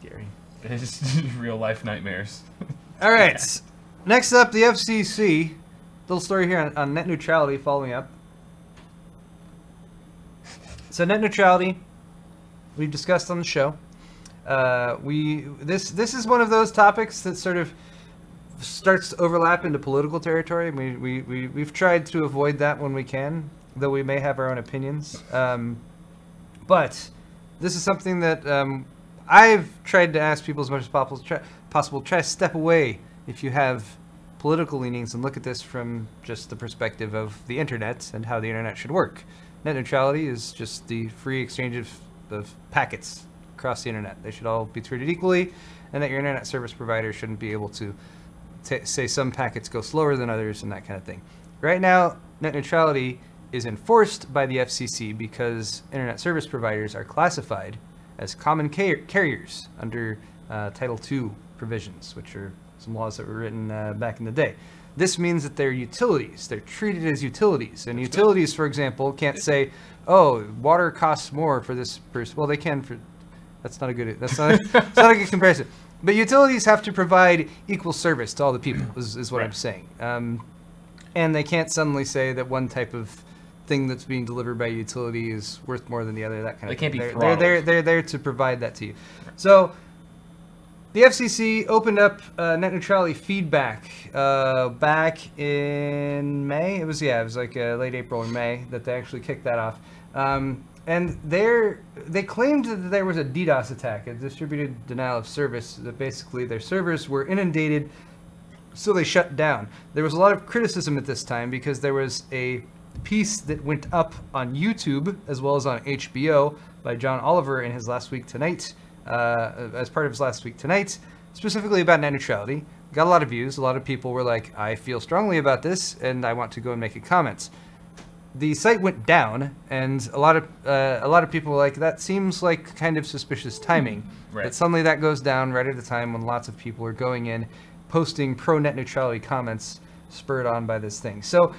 scary. It's real life nightmares. All right. Next up, the FCC. Little story here on net neutrality following up. So net neutrality, we've discussed on the show. This is one of those topics that sort of starts to overlap into political territory. We've tried to avoid that when we can, though we may have our own opinions. But this is something that I've tried to ask people as much as possible. Try to step away if you have political leanings and look at this from just the perspective of the internet and how the internet should work. Net neutrality is just the free exchange of packets across the internet. They should all be treated equally, and that your internet service provider shouldn't be able to say some packets go slower than others and that kind of thing. Right now, net neutrality is enforced by the FCC because internet service providers are classified as common carriers under Title II provisions, which are some laws that were written back in the day. This means that they're utilities. They're treated as utilities. And utilities, for example, can't say, oh, water costs more for this person. Well, they can for... That's not a good comparison. But utilities have to provide equal service to all the people, is what I'm saying. And they can't suddenly say that one type of thing that's being delivered by a utility is worth more than the other, that kind of thing. They can't be throttled. They're there to provide that to you. So the FCC opened up net neutrality feedback back in May. It was like late April or May that they actually kicked that off. And they claimed that there was a DDoS attack, a distributed denial of service, that basically their servers were inundated, so they shut down. There was a lot of criticism at this time because there was a piece that went up on YouTube as well as on HBO by John Oliver in his Last Week Tonight, as part of his Last Week Tonight, specifically about net neutrality. Got a lot of views. A lot of people were like, I feel strongly about this and I want to go and make a comment. The site went down, and a lot of people were like, that seems like kind of suspicious timing. Right. But suddenly that goes down right at a time when lots of people are going in, posting pro-net neutrality comments spurred on by this thing. So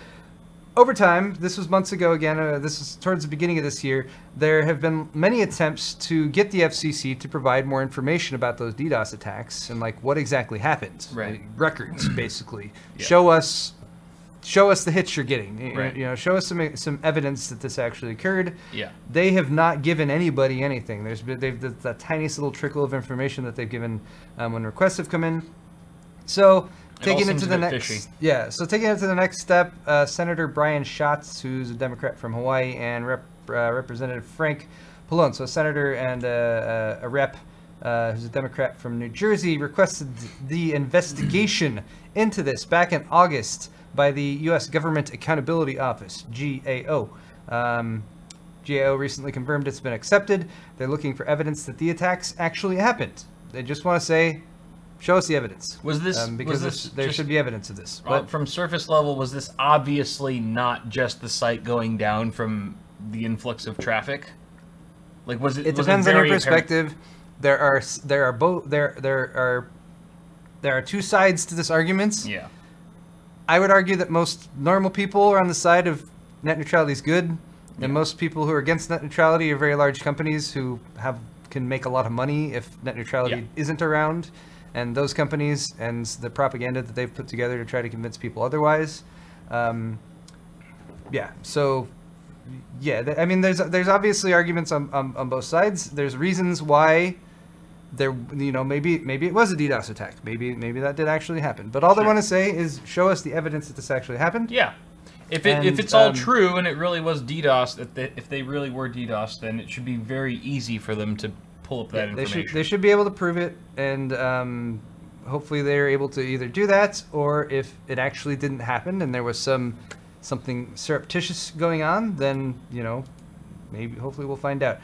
over time, this was months ago again, this is towards the beginning of this year, there have been many attempts to get the FCC to provide more information about those DDoS attacks and like what exactly happened. Right. Records, basically. Yeah. Show us the hits you're getting. Right. You know, show us some evidence that this actually occurred. Yeah. They have not given anybody anything. They've that tiniest little trickle of information that they've given when requests have come in. So taking it to the next, taking it to the next step, Senator Brian Schatz, who's a Democrat from Hawaii, and Representative Frank Pallone, so a senator and a rep who's a Democrat from New Jersey, requested the investigation into this back in August by the U.S. Government Accountability Office, GAO. GAO recently confirmed it's been accepted. They're looking for evidence that the attacks actually happened. They just want to say, show us the evidence. Was this because there should be evidence of this. But from surface level, was this obviously not just the site going down from the influx of traffic? Like, was it? It depends on your perspective. There are two sides to this argument. Yeah. I would argue that most normal people are on the side of net neutrality is good, and most people who are against net neutrality are very large companies who can make a lot of money if net neutrality isn't around, and those companies and the propaganda that they've put together to try to convince people otherwise. So I mean, there's obviously arguments on both sides. There's reasons why maybe it was a DDoS attack. Maybe that did actually happen. But all they want to say is show us the evidence that this actually happened. Yeah. If it's all true and it really was DDoS, if they really were DDoS, then it should be very easy for them to pull up that information. They should be able to prove it, and hopefully they're able to either do that, or if it actually didn't happen and there was something surreptitious going on, then hopefully we'll find out.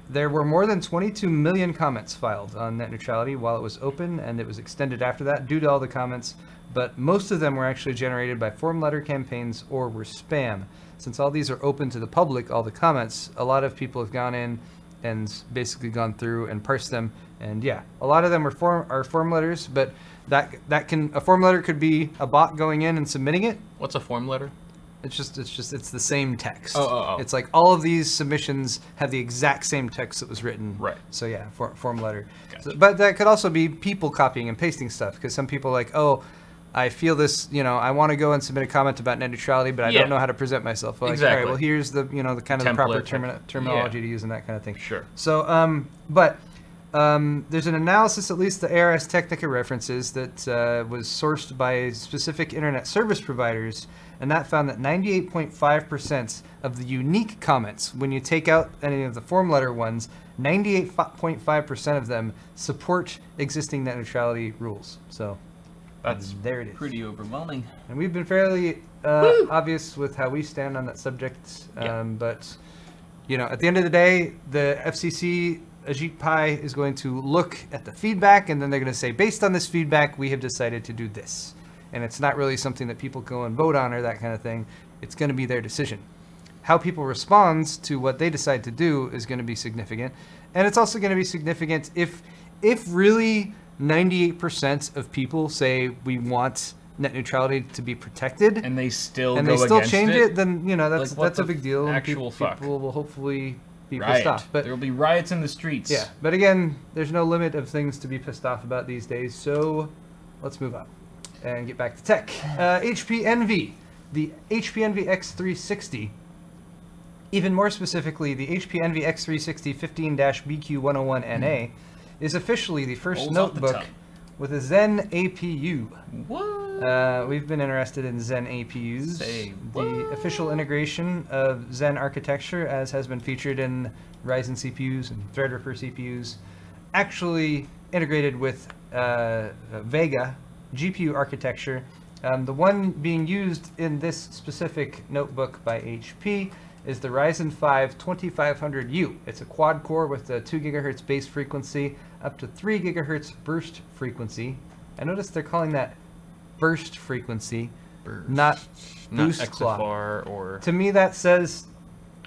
There were more than 22 million comments filed on net neutrality while it was open, and it was extended after that due to all the comments, but most of them were actually generated by form letter campaigns or were spam. Since all these are open to the public, all the comments, a lot of people have gone in and basically gone through and parsed them, and a lot of them are form letters, but a form letter could be a bot going in and submitting it. What's a form letter? It's the same text. Oh. It's like all of these submissions have the exact same text that was written. Right. So yeah, form letter. Gotcha. So, but that could also be people copying and pasting stuff, because some people are like, oh, I feel this, I want to go and submit a comment about net neutrality, but I don't know how to present myself. Like, exactly. all right, well, here's the, the kind of the proper terminology to use and that kind of thing. Sure. So, there's an analysis, at least the ARS Technica references, that was sourced by specific internet service providers, and that found that 98.5% of the unique comments, when you take out any of the form letter ones, 98.5% of them support existing net neutrality rules. So that's there it is. Pretty overwhelming. And we've been fairly obvious with how we stand on that subject. But, at the end of the day, the FCC, Ajit Pai, is going to look at the feedback, and then they're going to say, based on this feedback, we have decided to do this. And it's not really something that people go and vote on or that kind of thing. It's going to be their decision. How people respond to what they decide to do is going to be significant. And it's also going to be significant if really 98% of people say we want net neutrality to be protected, and they still change it, then that's a big deal. Actual fuck. People will hopefully be pissed off. But there will be riots in the streets. Yeah, but again, there's no limit of things to be pissed off about these days. So let's move on and get back to tech. HP Envy, the HP Envy X360. Even more specifically, the HP Envy X360 15-BQ101NA is officially the first notebook with a Zen APU. What? We've been interested in Zen APUs. The official integration of Zen architecture, as has been featured in Ryzen CPUs and Threadripper CPUs, actually integrated with Vega GPU architecture. The one being used in this specific notebook by HP is the Ryzen 5 2500U. It's a quad core with a 2 GHz base frequency, up to 3 GHz burst frequency. I noticed they're calling that burst frequency, not boost clock. Or to me, that says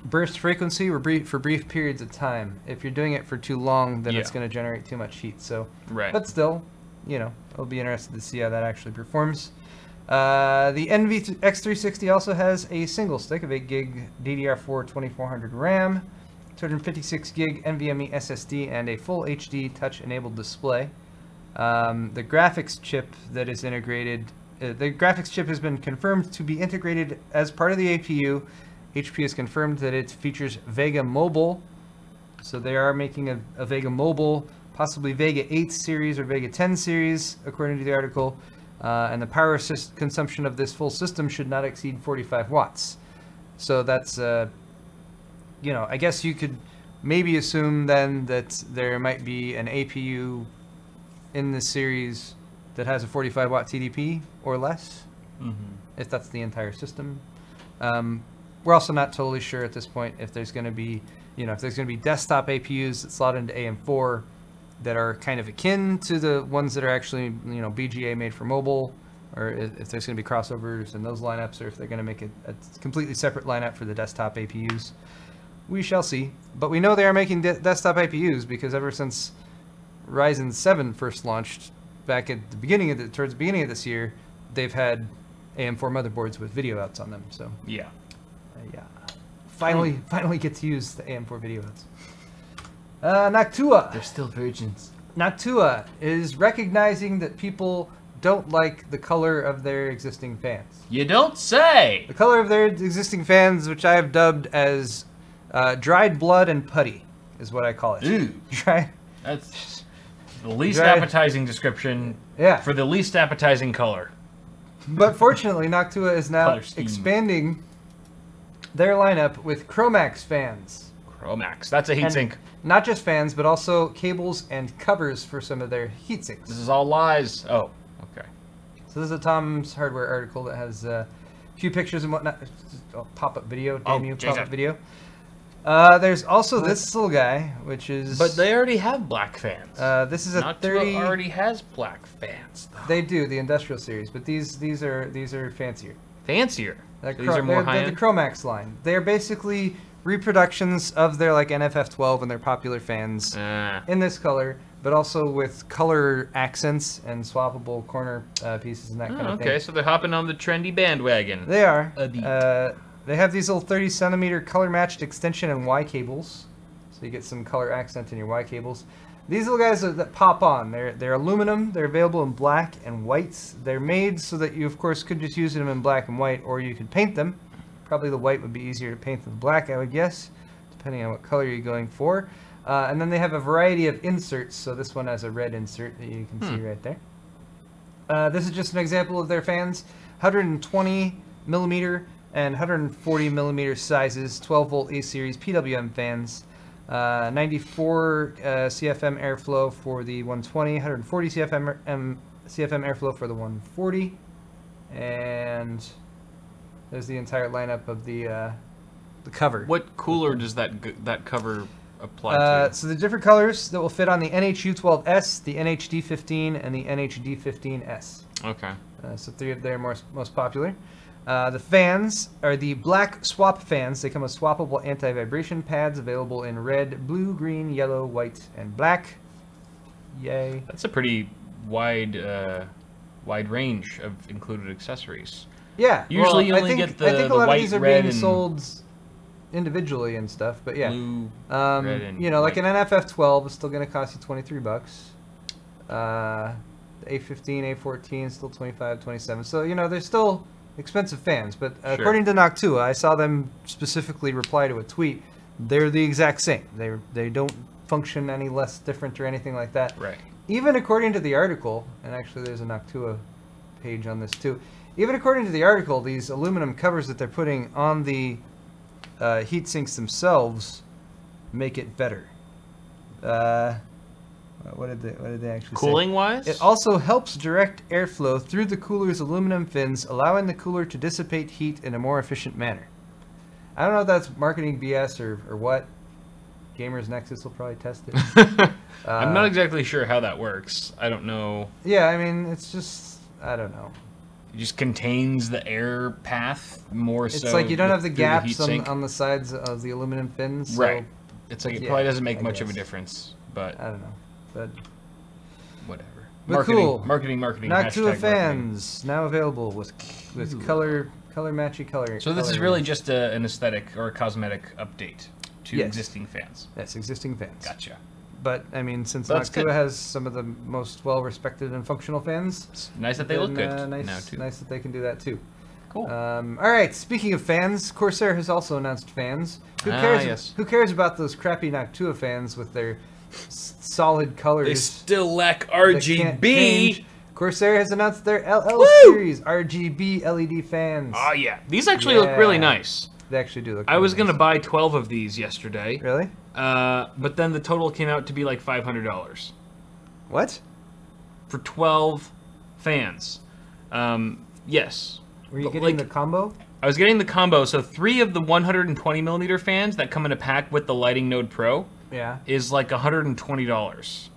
burst frequency for brief periods of time. If you're doing it for too long, then it's going to generate too much heat. So, but still, I'll be interested to see how that actually performs. The Envy X360 also has a single stick of 8 gig DDR4 2400 RAM, 256 gig NVMe SSD, and a full HD touch-enabled display. The graphics chip that is integrated, the graphics chip has been confirmed to be integrated as part of the APU. HP has confirmed that it features Vega Mobile, so they are making a Vega Mobile, possibly Vega 8 series or Vega 10 series, according to the article. And the power consumption of this full system should not exceed 45 watts. So that's, I guess you could maybe assume then that there might be an APU in this series that has a 45 watt TDP or less, if that's the entire system. We're also not totally sure at this point if there's going to be, if there's going to be desktop APUs that slot into AM4 that are kind of akin to the ones that are actually, BGA made for mobile, or if there's going to be crossovers in those lineups, or if they're going to make a completely separate lineup for the desktop APUs. We shall see. But we know they are making desktop APUs because ever since Ryzen 7 first launched back at the beginning of towards the beginning of this year, they've had AM4 motherboards with video outs on them. So yeah, finally get to use the AM4 video outs. Noctua. They're still virgins. Noctua is recognizing that people don't like the color of their existing fans. You don't say! The color of their existing fans, which I have dubbed as dried blood and putty, is what I call it. Ooh. That's the least appetizing description for the least appetizing color. But fortunately, Noctua is now expanding their lineup with Chromax fans. Chromax. That's a heatsink. Not just fans, but also cables and covers for some of their heatsinks. This is all lies. Oh, okay. So this is a Tom's Hardware article that has a few pictures and whatnot. Pop-up video. Damn you, pop-up video. There's also this little guy, which is... But they already have black fans. This is a Noctua already has black fans, though. They do, the industrial series, but these are fancier. Fancier? So these are more high-end? They're the Chromax line. They're basically reproductions of their NFF12 and their popular fans in this color. but also with color accents and swappable corner pieces and that kind of thing. Okay, so they're hopping on the trendy bandwagon. They are. Deep. They have these little 30 centimeter color matched extension and Y cables, so you get some color accent in your Y cables. These little guys that pop on, they're aluminum. They're available in black and whites. They're made so that you, of course, could just use them in black and white, or you could paint them. Probably the white would be easier to paint than black, I would guess, depending on what color you're going for. And then they have a variety of inserts. So this one has a red insert that you can see right there. This is just an example of their fans. 120 millimeter and 140 millimeter sizes, 12 volt A series PWM fans. 94 CFM airflow for the 120, 140 CFM airflow for the 140, and there's the entire lineup of the cover. What cooler does that cover apply to? So the different colors that will fit on the NH-U12S, the NH-D15, and the NH-D15S. Okay. So three of their most popular. The fans are the black swap fans. They come with swappable anti-vibration pads available in red, blue, green, yellow, white, and black. Yay. That's a pretty wide range of included accessories. Yeah. Usually you only get the I think a lot white, of these are red, being and sold individually and stuff, but yeah. blue, red, and you know, like white. an NFF12 is still going to cost you $23. The A15, A14 is still $25, $27. So, you know, they're still expensive fans, but according to Noctua, I saw them specifically reply to a tweet. They're the exact same. They don't function any less different or anything like that. Right. Even according to the article, and actually there's a Noctua page on this too. Even according to the article, these aluminum covers that they're putting on the heat sinks themselves make it better. What did they actually say? Cooling wise? It also helps direct airflow through the cooler's aluminum fins, allowing the cooler to dissipate heat in a more efficient manner. I don't know if that's marketing BS or what. Gamers Nexus will probably test it. I'm not exactly sure how that works. I don't know. Yeah, I mean, it's just, I don't know. It just contains the air path more so. It's like you don't have the through gaps heatsink. on the sides of the aluminum fins. So Right. It's like it probably doesn't make much of a guess. difference, but I don't know. But whatever. But cool. Marketing. Noctua hashtag fans now available with color matchy color. So this is really just an aesthetic or a cosmetic update to Yes. existing fans. Yes, existing fans. Gotcha. But I mean, since That's Noctua good. has some of the most well-respected and functional fans, It's nice that they look good nice, now too. Nice that they can do that too. Cool. All right. Speaking of fans, Corsair has also announced fans. Who cares? Yes. Who cares about those crappy Noctua fans with their solid colors? They still lack that can't RGB. change? Corsair has announced their LL Woo! series RGB LED fans. Oh yeah, these actually look really Yeah. nice. They actually do look. I was really gonna nice. buy 12 of these yesterday, Really? but then the total came out to be like $500 What? for 12 fans. Yes. Were you But, getting like, the combo? I was getting the combo, so 3 of the 120 millimeter fans that come in a pack with the Lighting Node Pro Yeah. is like $120.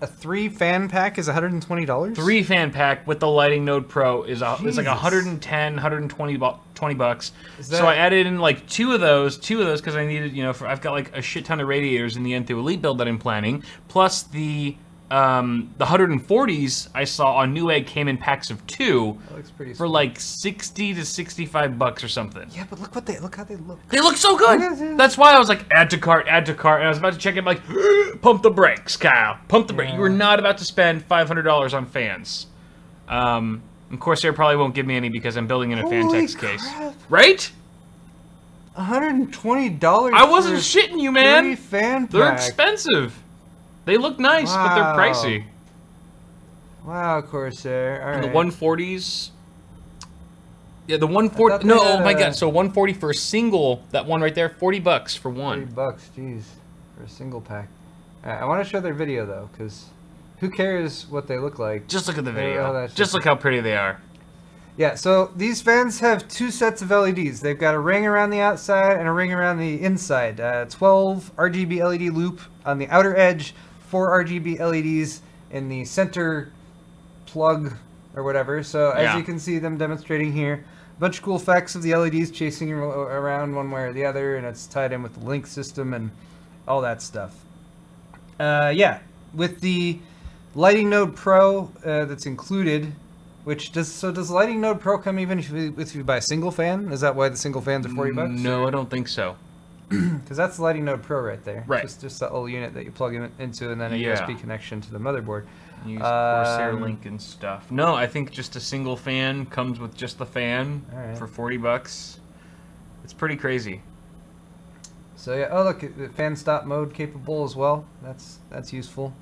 A 3-fan pack is $120. 3 fan pack with the Lighting Node Pro is like Jesus. 110, 120 20 bucks. Is So that- I added in like two of those because I needed, you know, I've got like a shit ton of radiators in the N2 Elite build that I'm planning, plus the 140s I saw on Newegg came in packs of 2 That looks pretty. for sweet. like 60 to 65 bucks or something. Yeah, but look how they look. They look so good. That's why I was like, add to cart, and I was about to check it, like, pump the brakes, Kyle. Pump the brakes. You were not about to spend $500 on fans. And Corsair probably won't give me any because I'm building in a Holy Fantex case. crap. Right? $120. I wasn't for shitting you, a man. 3-fan pack. They're expensive. They look nice, but they're Wow. pricey. Wow, Corsair. All And right. the 140s. Yeah, the I 140. thought they No, had oh my a- god. So 140 for a single. That one right there, $40 for one. $30, jeez, for a single pack. I want to show their video though, because who cares what they look like? Just look at the Yeah, video. all that Just shit. look how pretty they are. Yeah, so these fans have 2 sets of LEDs. They've got a ring around the outside and a ring around the inside. 12 RGB LED loop on the outer edge, 4 RGB LEDs in the center plug or whatever. So as Yeah. you can see them demonstrating here, a bunch of cool effects of the LEDs chasing around one way or the other, and it's tied in with the link system and all that stuff. Yeah, with the Lighting Node Pro that's included, which does Lighting Node Pro come even if you buy a single fan? Is that why the single fans are $40? No, I don't think so. Because that's the Lighting Node Pro right there. Right. Just that little unit that you plug into, and then a USB connection to the motherboard. Use Corsair link and stuff. No, I think just a single fan comes with just the fan for $40. It's pretty crazy. So yeah, oh look, fan stop mode capable as well. That's useful.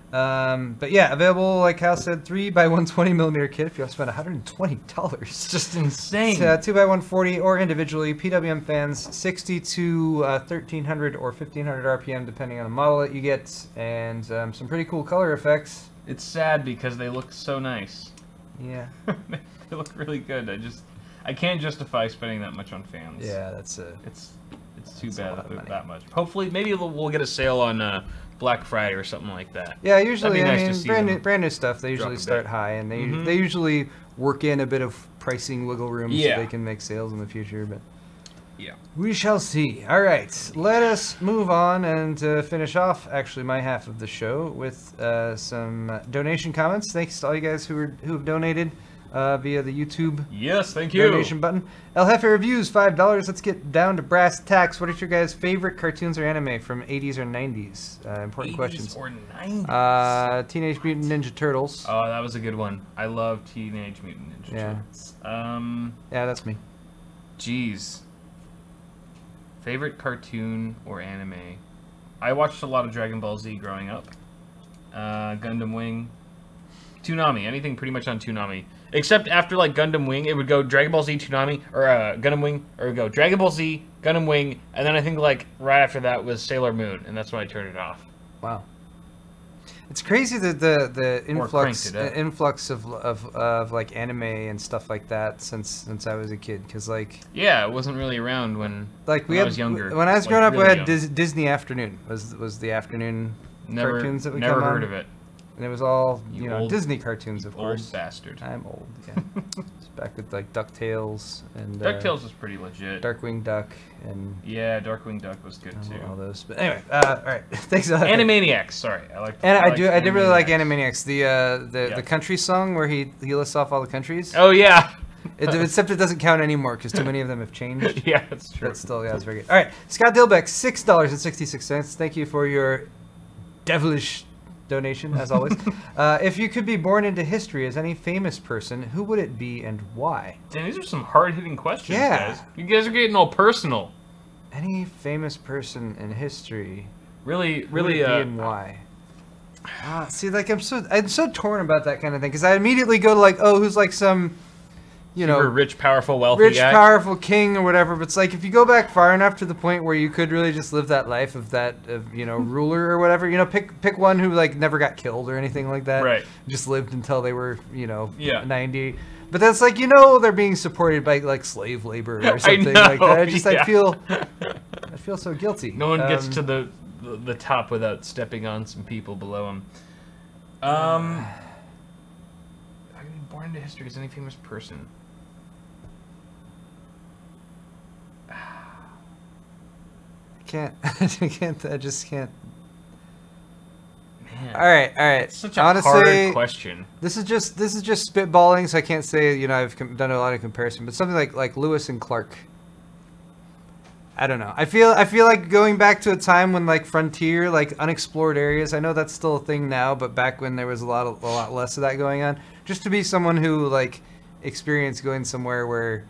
But yeah, available like Hal said, 3x120mm kit if you spend $120. It's just insane. 2x140 or individually. PWM fans 60 to 1300 or 1500 RPM depending on the model that you get, and some pretty cool color effects. It's sad because they look so nice. Yeah. They look really good. I can't justify spending that much on fans. Yeah, it's too bad that much. Hopefully, maybe we'll get a sale on Black Friday or something like that. Yeah, usually, nice I mean, brand new stuff, they usually start high, and they usually work in a bit of pricing wiggle room so they can make sales in the future, but yeah, we shall see. All right, let us move on and finish off, actually, my half of the show with some donation comments. Thanks to all you guys who have donated via the YouTube donation button. El Jefe Reviews, $5. Let's get down to brass tacks. What are your guys' favorite cartoons or anime from 80s or 90s? Important 80s questions. Or 90s? Teenage Mutant Ninja Turtles. Oh, that was a good one. I love Teenage Mutant Ninja Turtles. Yeah, that's me. Jeez. Favorite cartoon or anime? I watched a lot of Dragon Ball Z growing up. Gundam Wing. Toonami. Anything pretty much on Toonami. Except after, like, Gundam Wing, it would go Dragon Ball Z, Toonami, or Gundam Wing, or it would go Dragon Ball Z, Gundam Wing, and then I think, like, right after that was Sailor Moon, and that's when I turned it off. Wow. It's crazy that the influx of like anime and stuff like that since I was a kid, because like yeah, it wasn't really around when I was younger. When I was growing up, we had Disney Afternoon was the afternoon cartoons that we never come heard on. of it. And it was all, you know, old, Disney cartoons, of course. Old bastard. I'm old, yeah. It's back with, like, DuckTales and... DuckTales was pretty legit. Darkwing Duck and... Yeah, Darkwing Duck was good, too. All those. But anyway, alright. Thanks a lot. Animaniacs, sorry. I did really like Animaniacs. The country song where he lists off all the countries. Oh, yeah. Except it doesn't count anymore because too many of them have changed. Yeah, that's true. But still, yeah, it's very good. Alright, Scott Dilbeck, $6.66. Thank you for your devilish donation, as always. If you could be born into history as any famous person, who would it be and why? Damn, these are some hard-hitting questions, guys. You guys are getting all personal. Any famous person in history, really, who would it be and why? See, like I'm so torn about that kind of thing because I immediately go to like, oh, who's like some, you know, rich, powerful, wealthy guy. Powerful king or whatever. But it's like if you go back far enough to the point where you could really just live that life of you know, ruler or whatever. You know, pick one who like never got killed or anything like that. Right. Just lived until they were, you know, 90. But that's like, you know, they're being supported by like slave labor or something like that. I feel so guilty. No one gets to the top without stepping on some people below them. I'm born into history as any famous person. I just can't. Man, all right. it's such a hard question. This is just spitballing, so I can't say, you know, I've done a lot of comparison, but something like Lewis and Clark. I don't know. I feel like going back to a time when like frontier, like unexplored areas. I know that's still a thing now, but back when there was a lot less of that going on. Just to be someone who like experienced going somewhere where.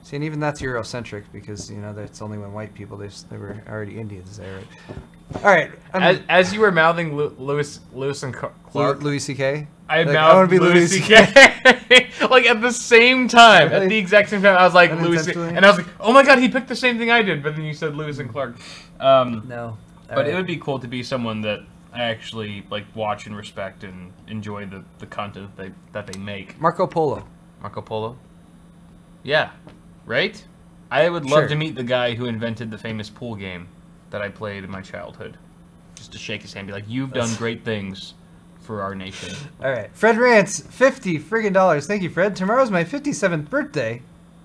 See, and even that's Eurocentric because, you know, that's only when white people, they were already Indians there, right? All right. As you were mouthing Lewis and Clark. Louis C.K.? I mouthed Louis C.K. like at the same time. Really? At the exact same time. I was like, Louis and I was like, oh my god, he picked the same thing I did. But then you said Lewis and Clark. No. But it would be cool to be someone that I actually like watch and respect and enjoy the content that they make. Marco Polo. Marco Polo? Yeah. Right? I would love to meet the guy who invented the famous pool game that I played in my childhood. Just to shake his hand and be like, you've done great things for our nation. Alright. Fred Rants, $50 friggin'. Thank you, Fred. Tomorrow's my 57th birthday.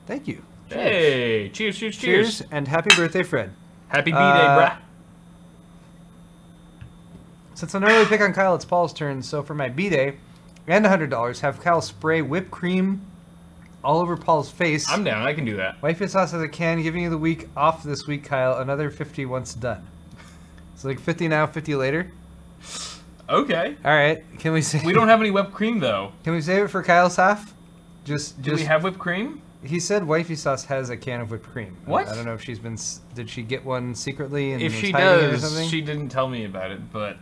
Thank you. Hey! Cheers, cheers, cheers. And happy birthday, Fred. Happy B-Day, brah. Since I normally pick on Kyle, it's Paul's turn. So for my B-Day and $100, have Kyle spray whipped cream all over Paul's face. I'm down. I can do that. Wifey sauce as a can, giving you the week off this week, Kyle. Another 50 once done. So like 50 now, 50 later. Okay. All right. Can we say? We don't have any whipped cream though. Can we save it for Kyle's half? Do we have whipped cream? He said wifey sauce has a can of whipped cream. What? I don't know if she's been. Did she get one secretly? And If was she hiding it or does, something? she didn't tell me about it, but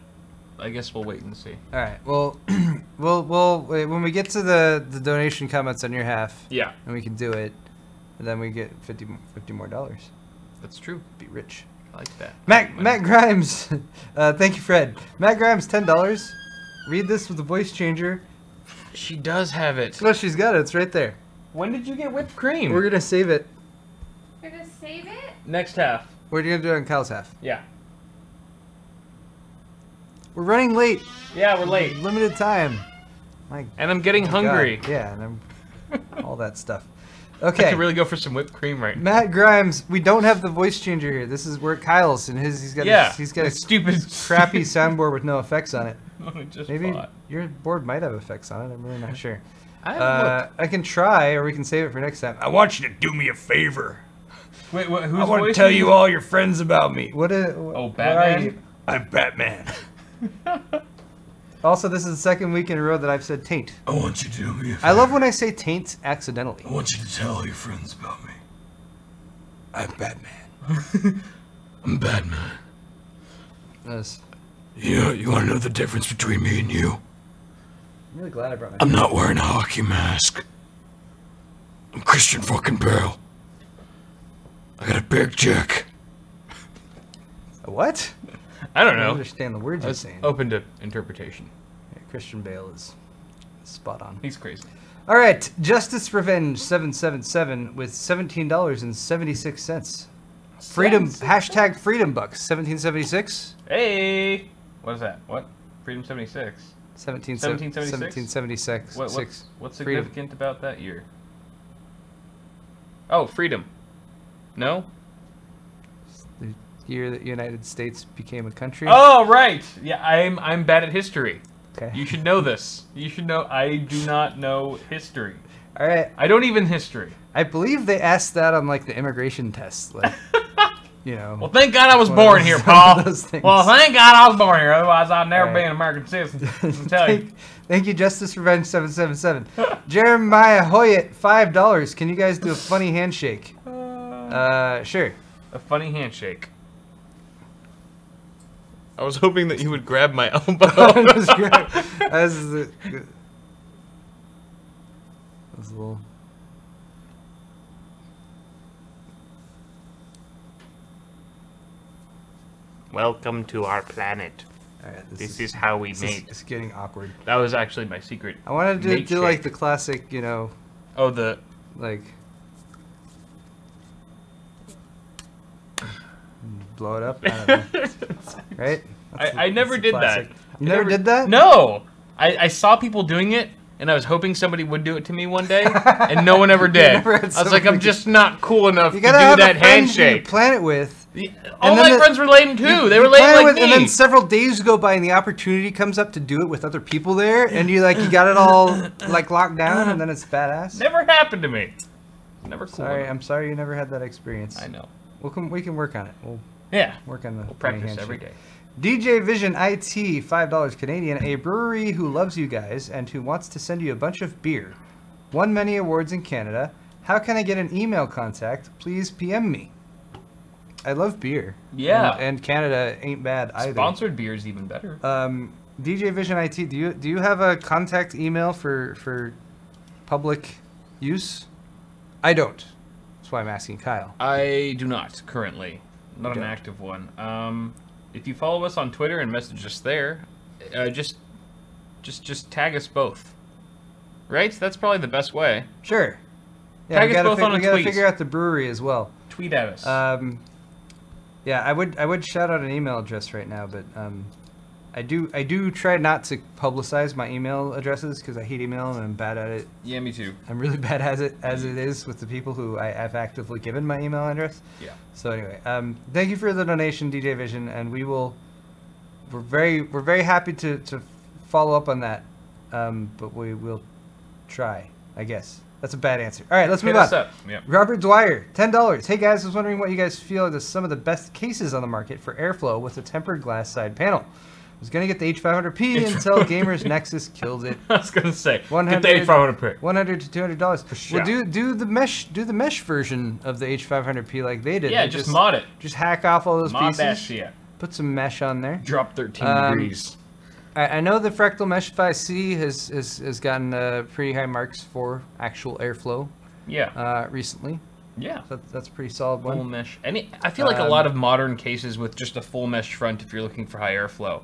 I guess we'll wait and see. All right. Well, we'll when we get to the donation comments on your half. Yeah. And we can do it, and then we get $50 more. That's true. Be rich. I like that. Matt Grimes. Thank you, Fred. Matt Grimes, $10. Read this with the voice changer. She does have it. No, she's got it. It's right there. When did you get whipped cream? We're gonna save it. You're gonna save it? Next half. We're gonna do it on Kyle's half. Yeah. We're running late. Yeah, we're late. Limited time. And I'm getting hungry. God. Yeah, and I'm all that stuff. I Okay. could really go for some whipped cream right now. Matt Grimes, we don't have the voice changer here. This is where Kyle's and he's got a stupid crappy soundboard with no effects on it. I just Maybe bought. your board might have effects on it. I'm really not sure. I haven't looked. I can try, or we can save it for next time. I want you to do me a favor. Wait, what, who's I want to voice tell is you it? all your friends about me. What are Batman? you? I'm Batman. Also, this is the second week in a row that I've said taint. I want you to do me a favor. I love when I say taint accidentally. I want you to tell all your friends about me. I'm Batman. I'm Batman. Yes. You want to know the difference between me and you? I'm really glad I brought my. I'm not wearing a hockey mask. I'm Christian fucking Bale. I got a big dick. What? I don't I don't know. understand the words you're That's saying. open to interpretation. Yeah, Christian Bale is spot on. He's crazy. All right, Justice Revenge 777 with $17.76. Freedom hashtag Freedom Bucks 1776. Hey! What is that? What? Freedom 76. 1776. What's Freedom. significant about that year? Oh, freedom. No? The year that the United States became a country. Oh, right. Yeah, I'm bad at history. Okay. You should know this. You should know. I do not know history. All right. I don't even history. I believe they asked that on like the immigration test, like you know. Well, thank God I was one of born those- here, one Paul. of those things. Well, thank God I was born here. Otherwise, I'd never All be right. an American citizen. I'm telling you. Thank you, Justice Revenge 777. Jeremiah Hoyt, $5. Can you guys do a funny handshake? Sure. A funny handshake. I was hoping that you would grab my elbow. That's great. That's a little. Welcome to our planet. All right, This is how we this mate. It's getting awkward. That was actually my secret. I wanted to mate do like shake. the classic, you know, Oh, the like blow it up. I don't know. Right? I never that's did classic. that. You never did that? No. I saw people doing it, and I was hoping somebody would do it to me one day, and no one ever did. never had I was like, somebody I'm do- just not cool enough You to gotta do have that a friend handshake. you plan it with. All then my the- friends were lame too. They You were lame plan like with- me. And then several days go by and the opportunity comes up to do it with other people there, and you got it all like locked down, and then it's badass. Never happened to me. Never cool. Sorry, enough. I'm sorry you never had that experience. I know. We can work on it. We'll Yeah. work on the We'll funny practice handshake. every day. DJ Vision IT, $5 Canadian, a brewery who loves you guys and who wants to send you a bunch of beer. Won many awards in Canada. How can I get an email contact? Please PM me. I love beer. Yeah. And Canada ain't bad either. Sponsored beer is even better. DJ Vision IT, do you have a contact email for public use? I don't. That's why I'm asking Kyle. I do not currently. Not an don't. active one. If you follow us on Twitter and message us there, just tag us both. Right? That's probably the best way. Sure. Yeah, Tag us both on a we gotta tweet. figure out the brewery as well. Tweet at us. Yeah, I would shout out an email address right now, but I do try not to publicize my email addresses because I hate email and I'm bad at it. Yeah, me too. I'm really bad at it as it is with the people who I've actively given my email address. Yeah. So anyway, thank you for the donation, DJ Vision, and we will we're very happy to follow up on that, but we will try, I guess. That's a bad answer. All right, let's move on. Yep. Robert Dwyer, $10. Hey guys, I was wondering what you guys feel are some of the best cases on the market for airflow with a tempered glass side panel. I was gonna get the H500P until Gamers Nexus killed it. I was gonna say, get the 100 H500P. $100 to $200. sure. Well, do the mesh version of the H500P like they did. Yeah, They just mod it. Just hack off all those Mod pieces. that shit. Put some mesh on there. Drop 13 degrees. I know the Fractal Mesh 5C has gotten pretty high marks for actual airflow. Yeah. Recently. Yeah. So that's a pretty solid one. Full mesh. I feel like a lot of modern cases with just a full mesh front, if you're looking for high airflow,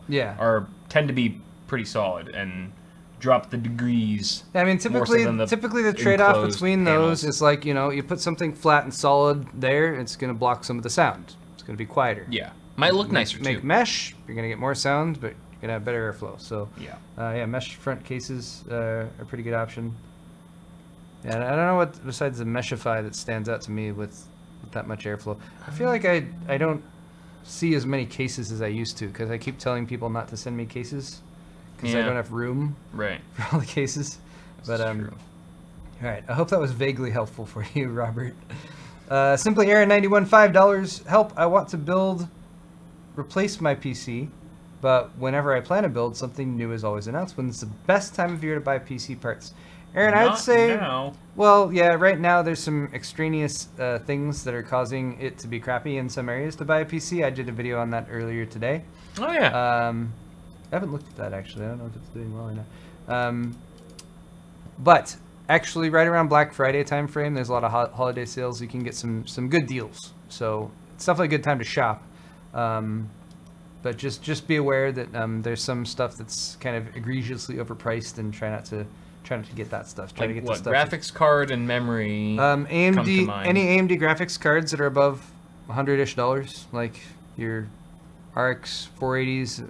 tend to be pretty solid and drop the degrees. I mean, typically the trade-off between those is like, you know, you put something flat and solid there, it's going to block some of the sound. It's going to be quieter. Yeah. Might look nicer Make too. mesh, you're going to get more sound, but you're going to have better airflow. So yeah, mesh front cases are a pretty good option. Yeah, I don't know what besides the Meshify that stands out to me with that much airflow. I feel like I don't see as many cases as I used to because I keep telling people not to send me cases because I don't have room for all the cases. But true. All right, I hope that was vaguely helpful for you, Robert. Simply Aaron 91, $5. Help! I want to replace my PC, but whenever I plan to build, something new is always announced. When's the best time of year to buy PC parts? Aaron, I'd say, well, yeah, right now there's some extraneous things that are causing it to be crappy in some areas to buy a PC. I did a video on that earlier today. Oh, yeah. I haven't looked at that, actually. I don't know if it's doing well or not. But actually, right around Black Friday time frame, there's a lot of holiday sales. You can get some good deals. So it's definitely a good time to shop. But just be aware that there's some stuff that's kind of egregiously overpriced, and try not to get that stuff. Try to get the stuff. Graphics card and memory. AMD, any AMD graphics cards that are above $100-ish, like your RX 480s,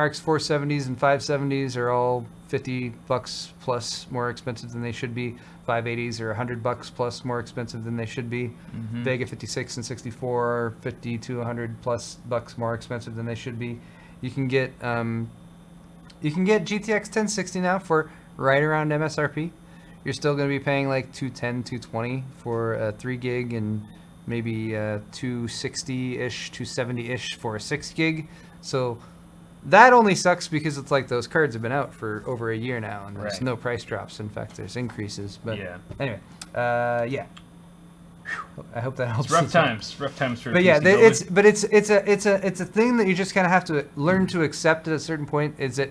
RX 470s and 570s are all $50 plus more expensive than they should be. 580s are $100 plus more expensive than they should be. Vega 56 and 64 are $50 to $100+ bucks more expensive than they should be. You can get GTX 1060 now for right around MSRP. You're still going to be paying like $210, $220 for a 3 gig and maybe $260-ish, $270-ish for a 6 gig. So that only sucks because it's like those cards have been out for over a year now, and there's no price drops. In fact, there's increases. But anyway, yeah. I hope that helps. It's rough times for. But yeah, it's a thing that you just kind of have to learn to accept at a certain point. Is that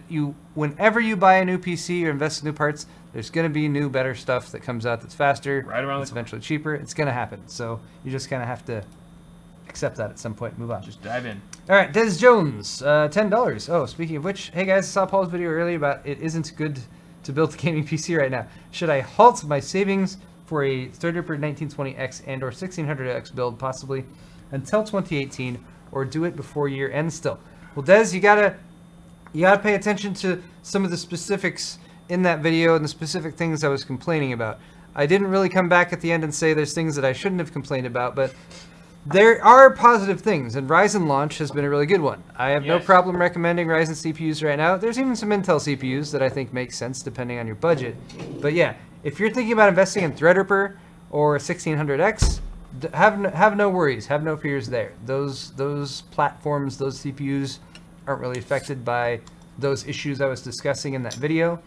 whenever you buy a new PC or invest in new parts, there's going to be new, better stuff that comes out that's faster. It's eventually cheaper. It's going to happen. So you just kind of have to accept that at some point. Move on. Just dive in. All right, Des Jones, $10. Oh, speaking of which, hey guys, I saw Paul's video earlier about it isn't good to build a gaming PC right now. Should I halt my savings for a Threadripper 1920X and or 1600X build possibly until 2018, or do it before year end still? Well, Des, you gotta pay attention to some of the specifics in that video and the specific things I was complaining about. I didn't really come back at the end and say there's things that I shouldn't have complained about, but there are positive things, and Ryzen launch has been a really good one. I have no problem recommending Ryzen CPUs right now. There's even some Intel CPUs that I think make sense depending on your budget. But yeah, if you're thinking about investing in Threadripper or 1600X, have no worries, have no fears there. Those platforms, those CPUs aren't really affected by those issues I was discussing in that video.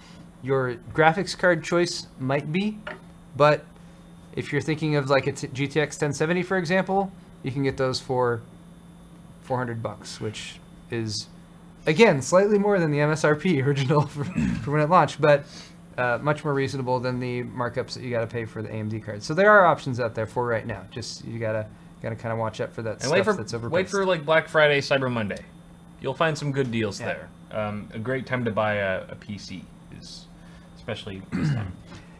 Your graphics card choice might be, but if you're thinking of like a GTX 1070, for example, you can get those for $400, which is, again, slightly more than the MSRP original for when it launched, but much more reasonable than the markups that you got to pay for the AMD cards. So there are options out there for right now. Just you gotta kind of watch out for that stuff that's overpriced. Wait for like Black Friday, Cyber Monday. You'll find some good deals there. A great time to buy a PC is especially this time.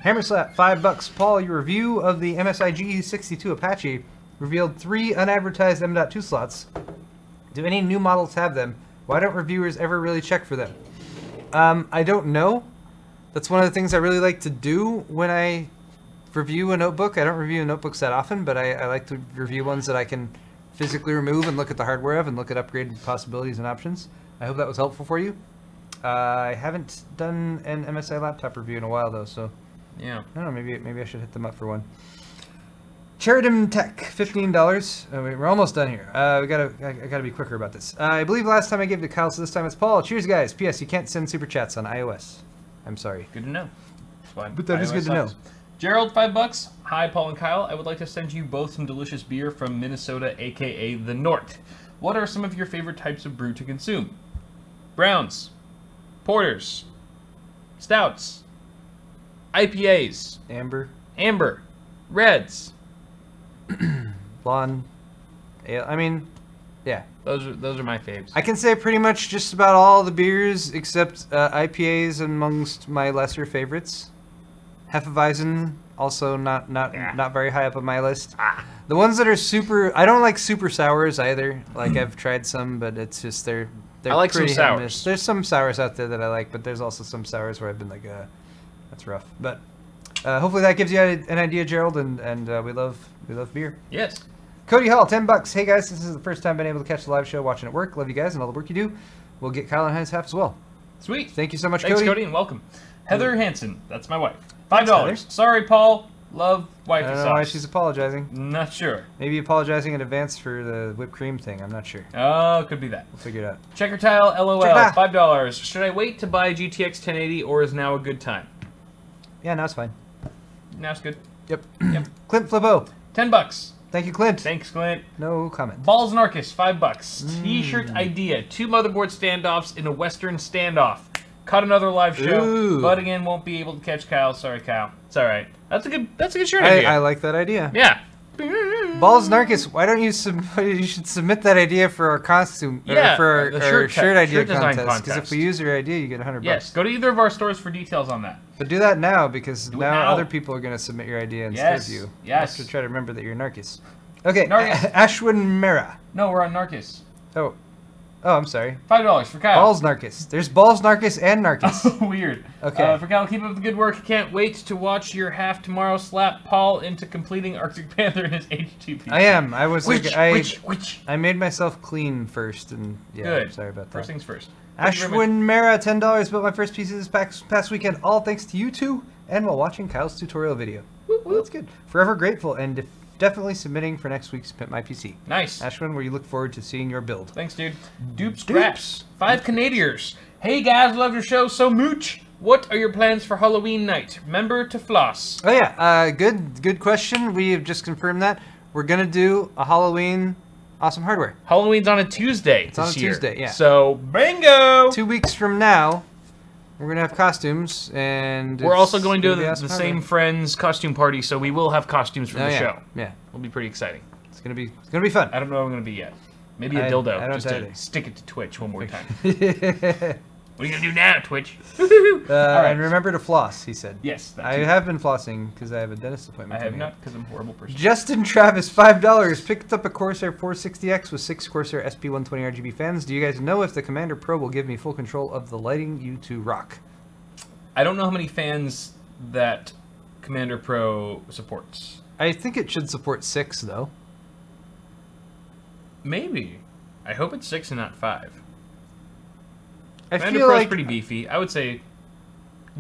Hammerslap, $5. Paul, your review of the MSI GE62 Apache revealed 3 unadvertised M.2 slots. Do any new models have them? Why don't reviewers ever really check for them? I don't know. That's one of the things I really like to do when I review a notebook. I don't review notebooks that often, but I like to review ones that I can physically remove and look at the hardware of and look at upgrade possibilities and options. I hope that was helpful for you. I haven't done an MSI laptop review in a while though, so Yeah. I don't know. Maybe I should hit them up for one. Cheridum Tech, $15. Oh, wait, we're almost done here. I gotta be quicker about this. I believe last time I gave it to Kyle, so this time it's Paul. Cheers, guys. P.S. You can't send super chats on iOS. I'm sorry. Good to know. That's fine. But that is good to know. Gerald, $5. Hi, Paul and Kyle. I would like to send you both some delicious beer from Minnesota, aka the North. What are some of your favorite types of brew to consume? Browns, porters, stouts, IPAs, amber, reds, blonde. Ale. I mean, yeah. Those are my faves. I can say pretty much just about all the beers except IPAs amongst my lesser favorites. Hefeweizen, also not very high up on my list. The ones that are super, I don't like super sours either. Like I've tried some, but it's just they're I like some pretty hit and sours. miss. There's some sours out there that I like, but there's also some sours where I've been like, that's rough. But hopefully that gives you an idea, Gerald, and we love beer. Yes. Cody Hall, $10. Hey guys, this is the first time I've been able to catch the live show watching at work. Love you guys and all the work you do. We'll get Kyle and his half as well. Sweet. Thank you so much, Thanks, Cody. Cody, and welcome. Heather Hansen, that's my wife. Thanks, $5. Heather. Sorry, Paul. Love wifey I don't sauce. know why she's apologizing. Not sure. Maybe apologizing in advance for the whipped cream thing. I'm not sure. Oh, could be that. We'll figure it out. Checker Tile, LOL, Check it out. $5. Should I wait to buy GTX 1080 or is now a good time? Yeah, now it's fine. Now's good. Yep. Yep. Clint Flippo. $10. Thank you, Clint. Thanks, Clint. No comment. Balls Narcus, $5. T-shirt idea: 2 motherboard standoffs in a Western standoff. Cut another live show, Ooh. but again won't be able to catch Kyle. Sorry, Kyle. It's all right. That's a good shirt idea. I like that idea. Yeah. Balls Narcus, why don't you you should submit that idea for our costume, Yeah, or for the our shirt idea shirt design contest. Because if contest. we use your idea, you get $100. Yes. Go to either of our stores for details on that. But do that now, because Do it now now. other people are going to submit your idea instead Yes, of you. yes. You have to try to remember that you're Narcus. Okay, Narcus. Ashwin Mera. No, we're on Narcus. Oh, I'm sorry. $5 for Kyle. Balls Narcus. There's Balls Narcus and Narcus. Weird. Okay. For Kyle, keep up the good work. Can't wait to watch your half tomorrow slap Paul into completing Arctic Panther in his HTTP. I am. I was Which? I made myself clean first, and yeah, Good. I'm sorry about that. First things first. Thank you very Ashwin Mera, $10. Built my first PC this past weekend, all thanks to you two, and while watching Kyle's tutorial video. Well, that's good. Forever grateful, and definitely submitting for next week's Pimp My PC. Nice. Ashwin, where you look forward to seeing your build. Thanks, dude. Dupe Scraps. 5 Canadiers. Hey, guys, love your show so mooch. What are your plans for Halloween night? Remember to floss. Oh yeah, good question. We have just confirmed that. We're gonna do a Halloween Awesome Hardware. Halloween's on a Tuesday It's on a Tuesday, yeah. So, bingo! 2 weeks from now, we're gonna have costumes, and We're also going to gonna be the Awesome same Hardware. friends costume party, so we will have costumes for Oh, the yeah. show. Yeah, It'll be pretty exciting. it's gonna be fun. I don't know what I'm going to be yet. Maybe a I dildo, don't just to either. stick it to Twitch one more time. And What are you going to do now, Twitch? remember to floss, he said. Yes, that I too. have been flossing because I have a dentist appointment. I have coming not, up. because I'm a horrible person. Justin Travis, $5. Picked up a Corsair 460X with 6 Corsair SP120 RGB fans. Do you guys know if the Commander Pro will give me full control of the lighting you two rock? I don't know how many fans that Commander Pro supports. I think it should support 6, though. Maybe. I hope it's 6 and not 5. I Commander feel Pro's like pretty beefy. I would say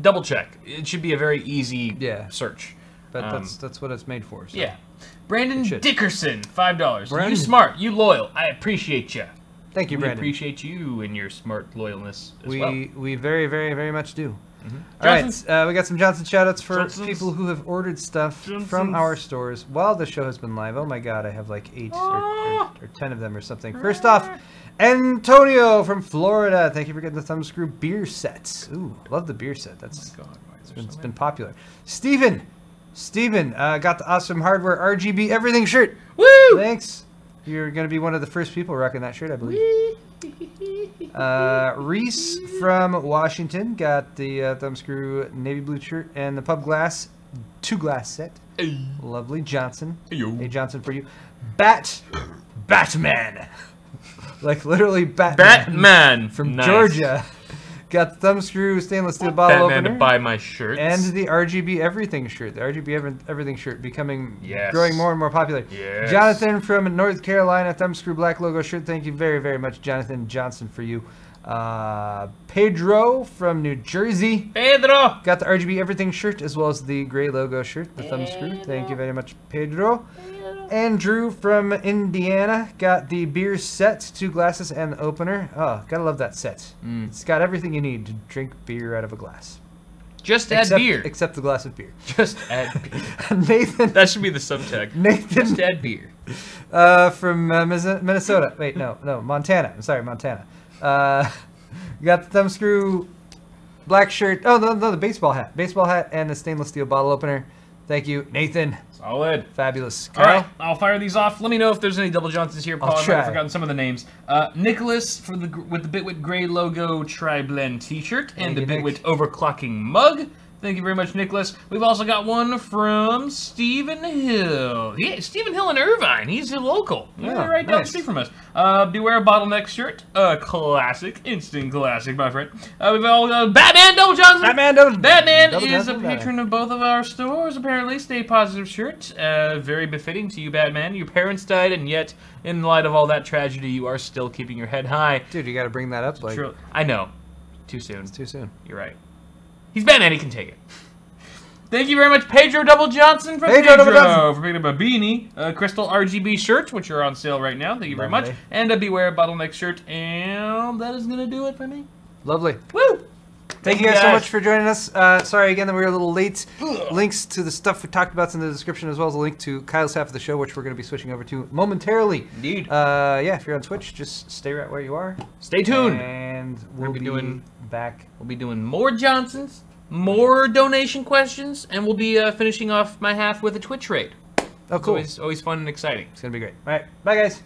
double check. It should be a very easy search. that's what it's made for. So. Yeah. Brandon It should. Dickerson, $5. You Brandon. smart. You loyal. I appreciate you. Thank you, We Brandon. appreciate you and your smart loyalness as well. We very, very, very much do. Mm-hmm. All right, Johnson? we got some Johnson shoutouts for Johnsons. people who have ordered stuff from Johnsons. our stores while the show has been live. Oh my god, I have like 8 Ah. or 10 of them or something. First off, Antonio from Florida. Thank you for getting the Thumbscrew beer set. Ooh, love the beer set. That's God, why is there it's so been many? popular. Steven got the Awesome Hardware RGB Everything shirt. Woo! Thanks. You're going to be one of the first people rocking that shirt, I believe. Reese from Washington got the Thumbscrew navy blue shirt and the Pub Glass 2-glass set. Lovely. Johnson. Yo. Hey, Johnson, for you. Batman. Like literally Batman from Nice. Georgia. Got the Thumbscrew stainless steel bottle Batman opener. to buy my shirts. And the RGB Everything shirt. The RGB Everything shirt becoming, Yes. growing more and more popular. Yes. Jonathan from North Carolina, Thumbscrew black logo shirt. Thank you very, very much, Jonathan Johnson, for you. Pedro from New Jersey. Pedro! Got the RGB Everything shirt as well as the gray logo shirt, the thumb screw. Thank you very much, Pedro. Andrew from Indiana got the beer set, 2 glasses and the opener. Oh, gotta love that set. It's got everything you need to drink beer out of a glass. Just add beer. Except the glass of beer. Just add beer. Nathan. That should be the subtext. Nathan. Just add beer. From Minnesota. Wait, no, Montana. I'm sorry, Montana. You got the thumb screw, black shirt. Oh, no, the baseball hat. Baseball hat and the stainless steel bottle opener. Thank you, Nathan. Solid. Fabulous. All right, I'll fire these off. Let me know if there's any double Johnsons here, Paul. I'll try. I've forgotten some of the names. Nicholas with the Bitwit Gray logo Tri-Blend t-shirt and the Bitwit Overclocking mug. Thank you very much, Nicholas. We've also got one from Stephen Hill. Yeah, Stephen Hill in Irvine. He's a local. Yeah, right down the street from us. Beware a bottleneck shirt. Classic. Instant classic, my friend. We've all got Batman Double Johnson. Batman is a patron of both of our stores, apparently. Stay Positive shirt. Very befitting to you, Batman. Your parents died, and yet, in light of all that tragedy, you are still keeping your head high. Dude, you gotta bring that up. Like, I know. Too soon. It's too soon. You're right. He's Batman, he can take it. Thank you very much, Pedro Double Johnson for picking up a beanie, Crystal RGB shirt, which are on sale right now. Thank you very much. And a Beware Bottleneck shirt. And that is going to do it for me. Lovely. Woo! Thank you guys so much for joining us. Sorry again that we were a little late. Links to the stuff we talked about is in the description, as well as a link to Kyle's half of the show, which we're going to be switching over to momentarily. Indeed. Yeah, if you're on Twitch, just stay right where you are. Stay tuned. And we'll be doing back. We'll be doing more Johnsons, more donation questions, and we'll be finishing off my half with a Twitch raid. Oh, cool. It's always fun and exciting. It's going to be great. All right. Bye, guys.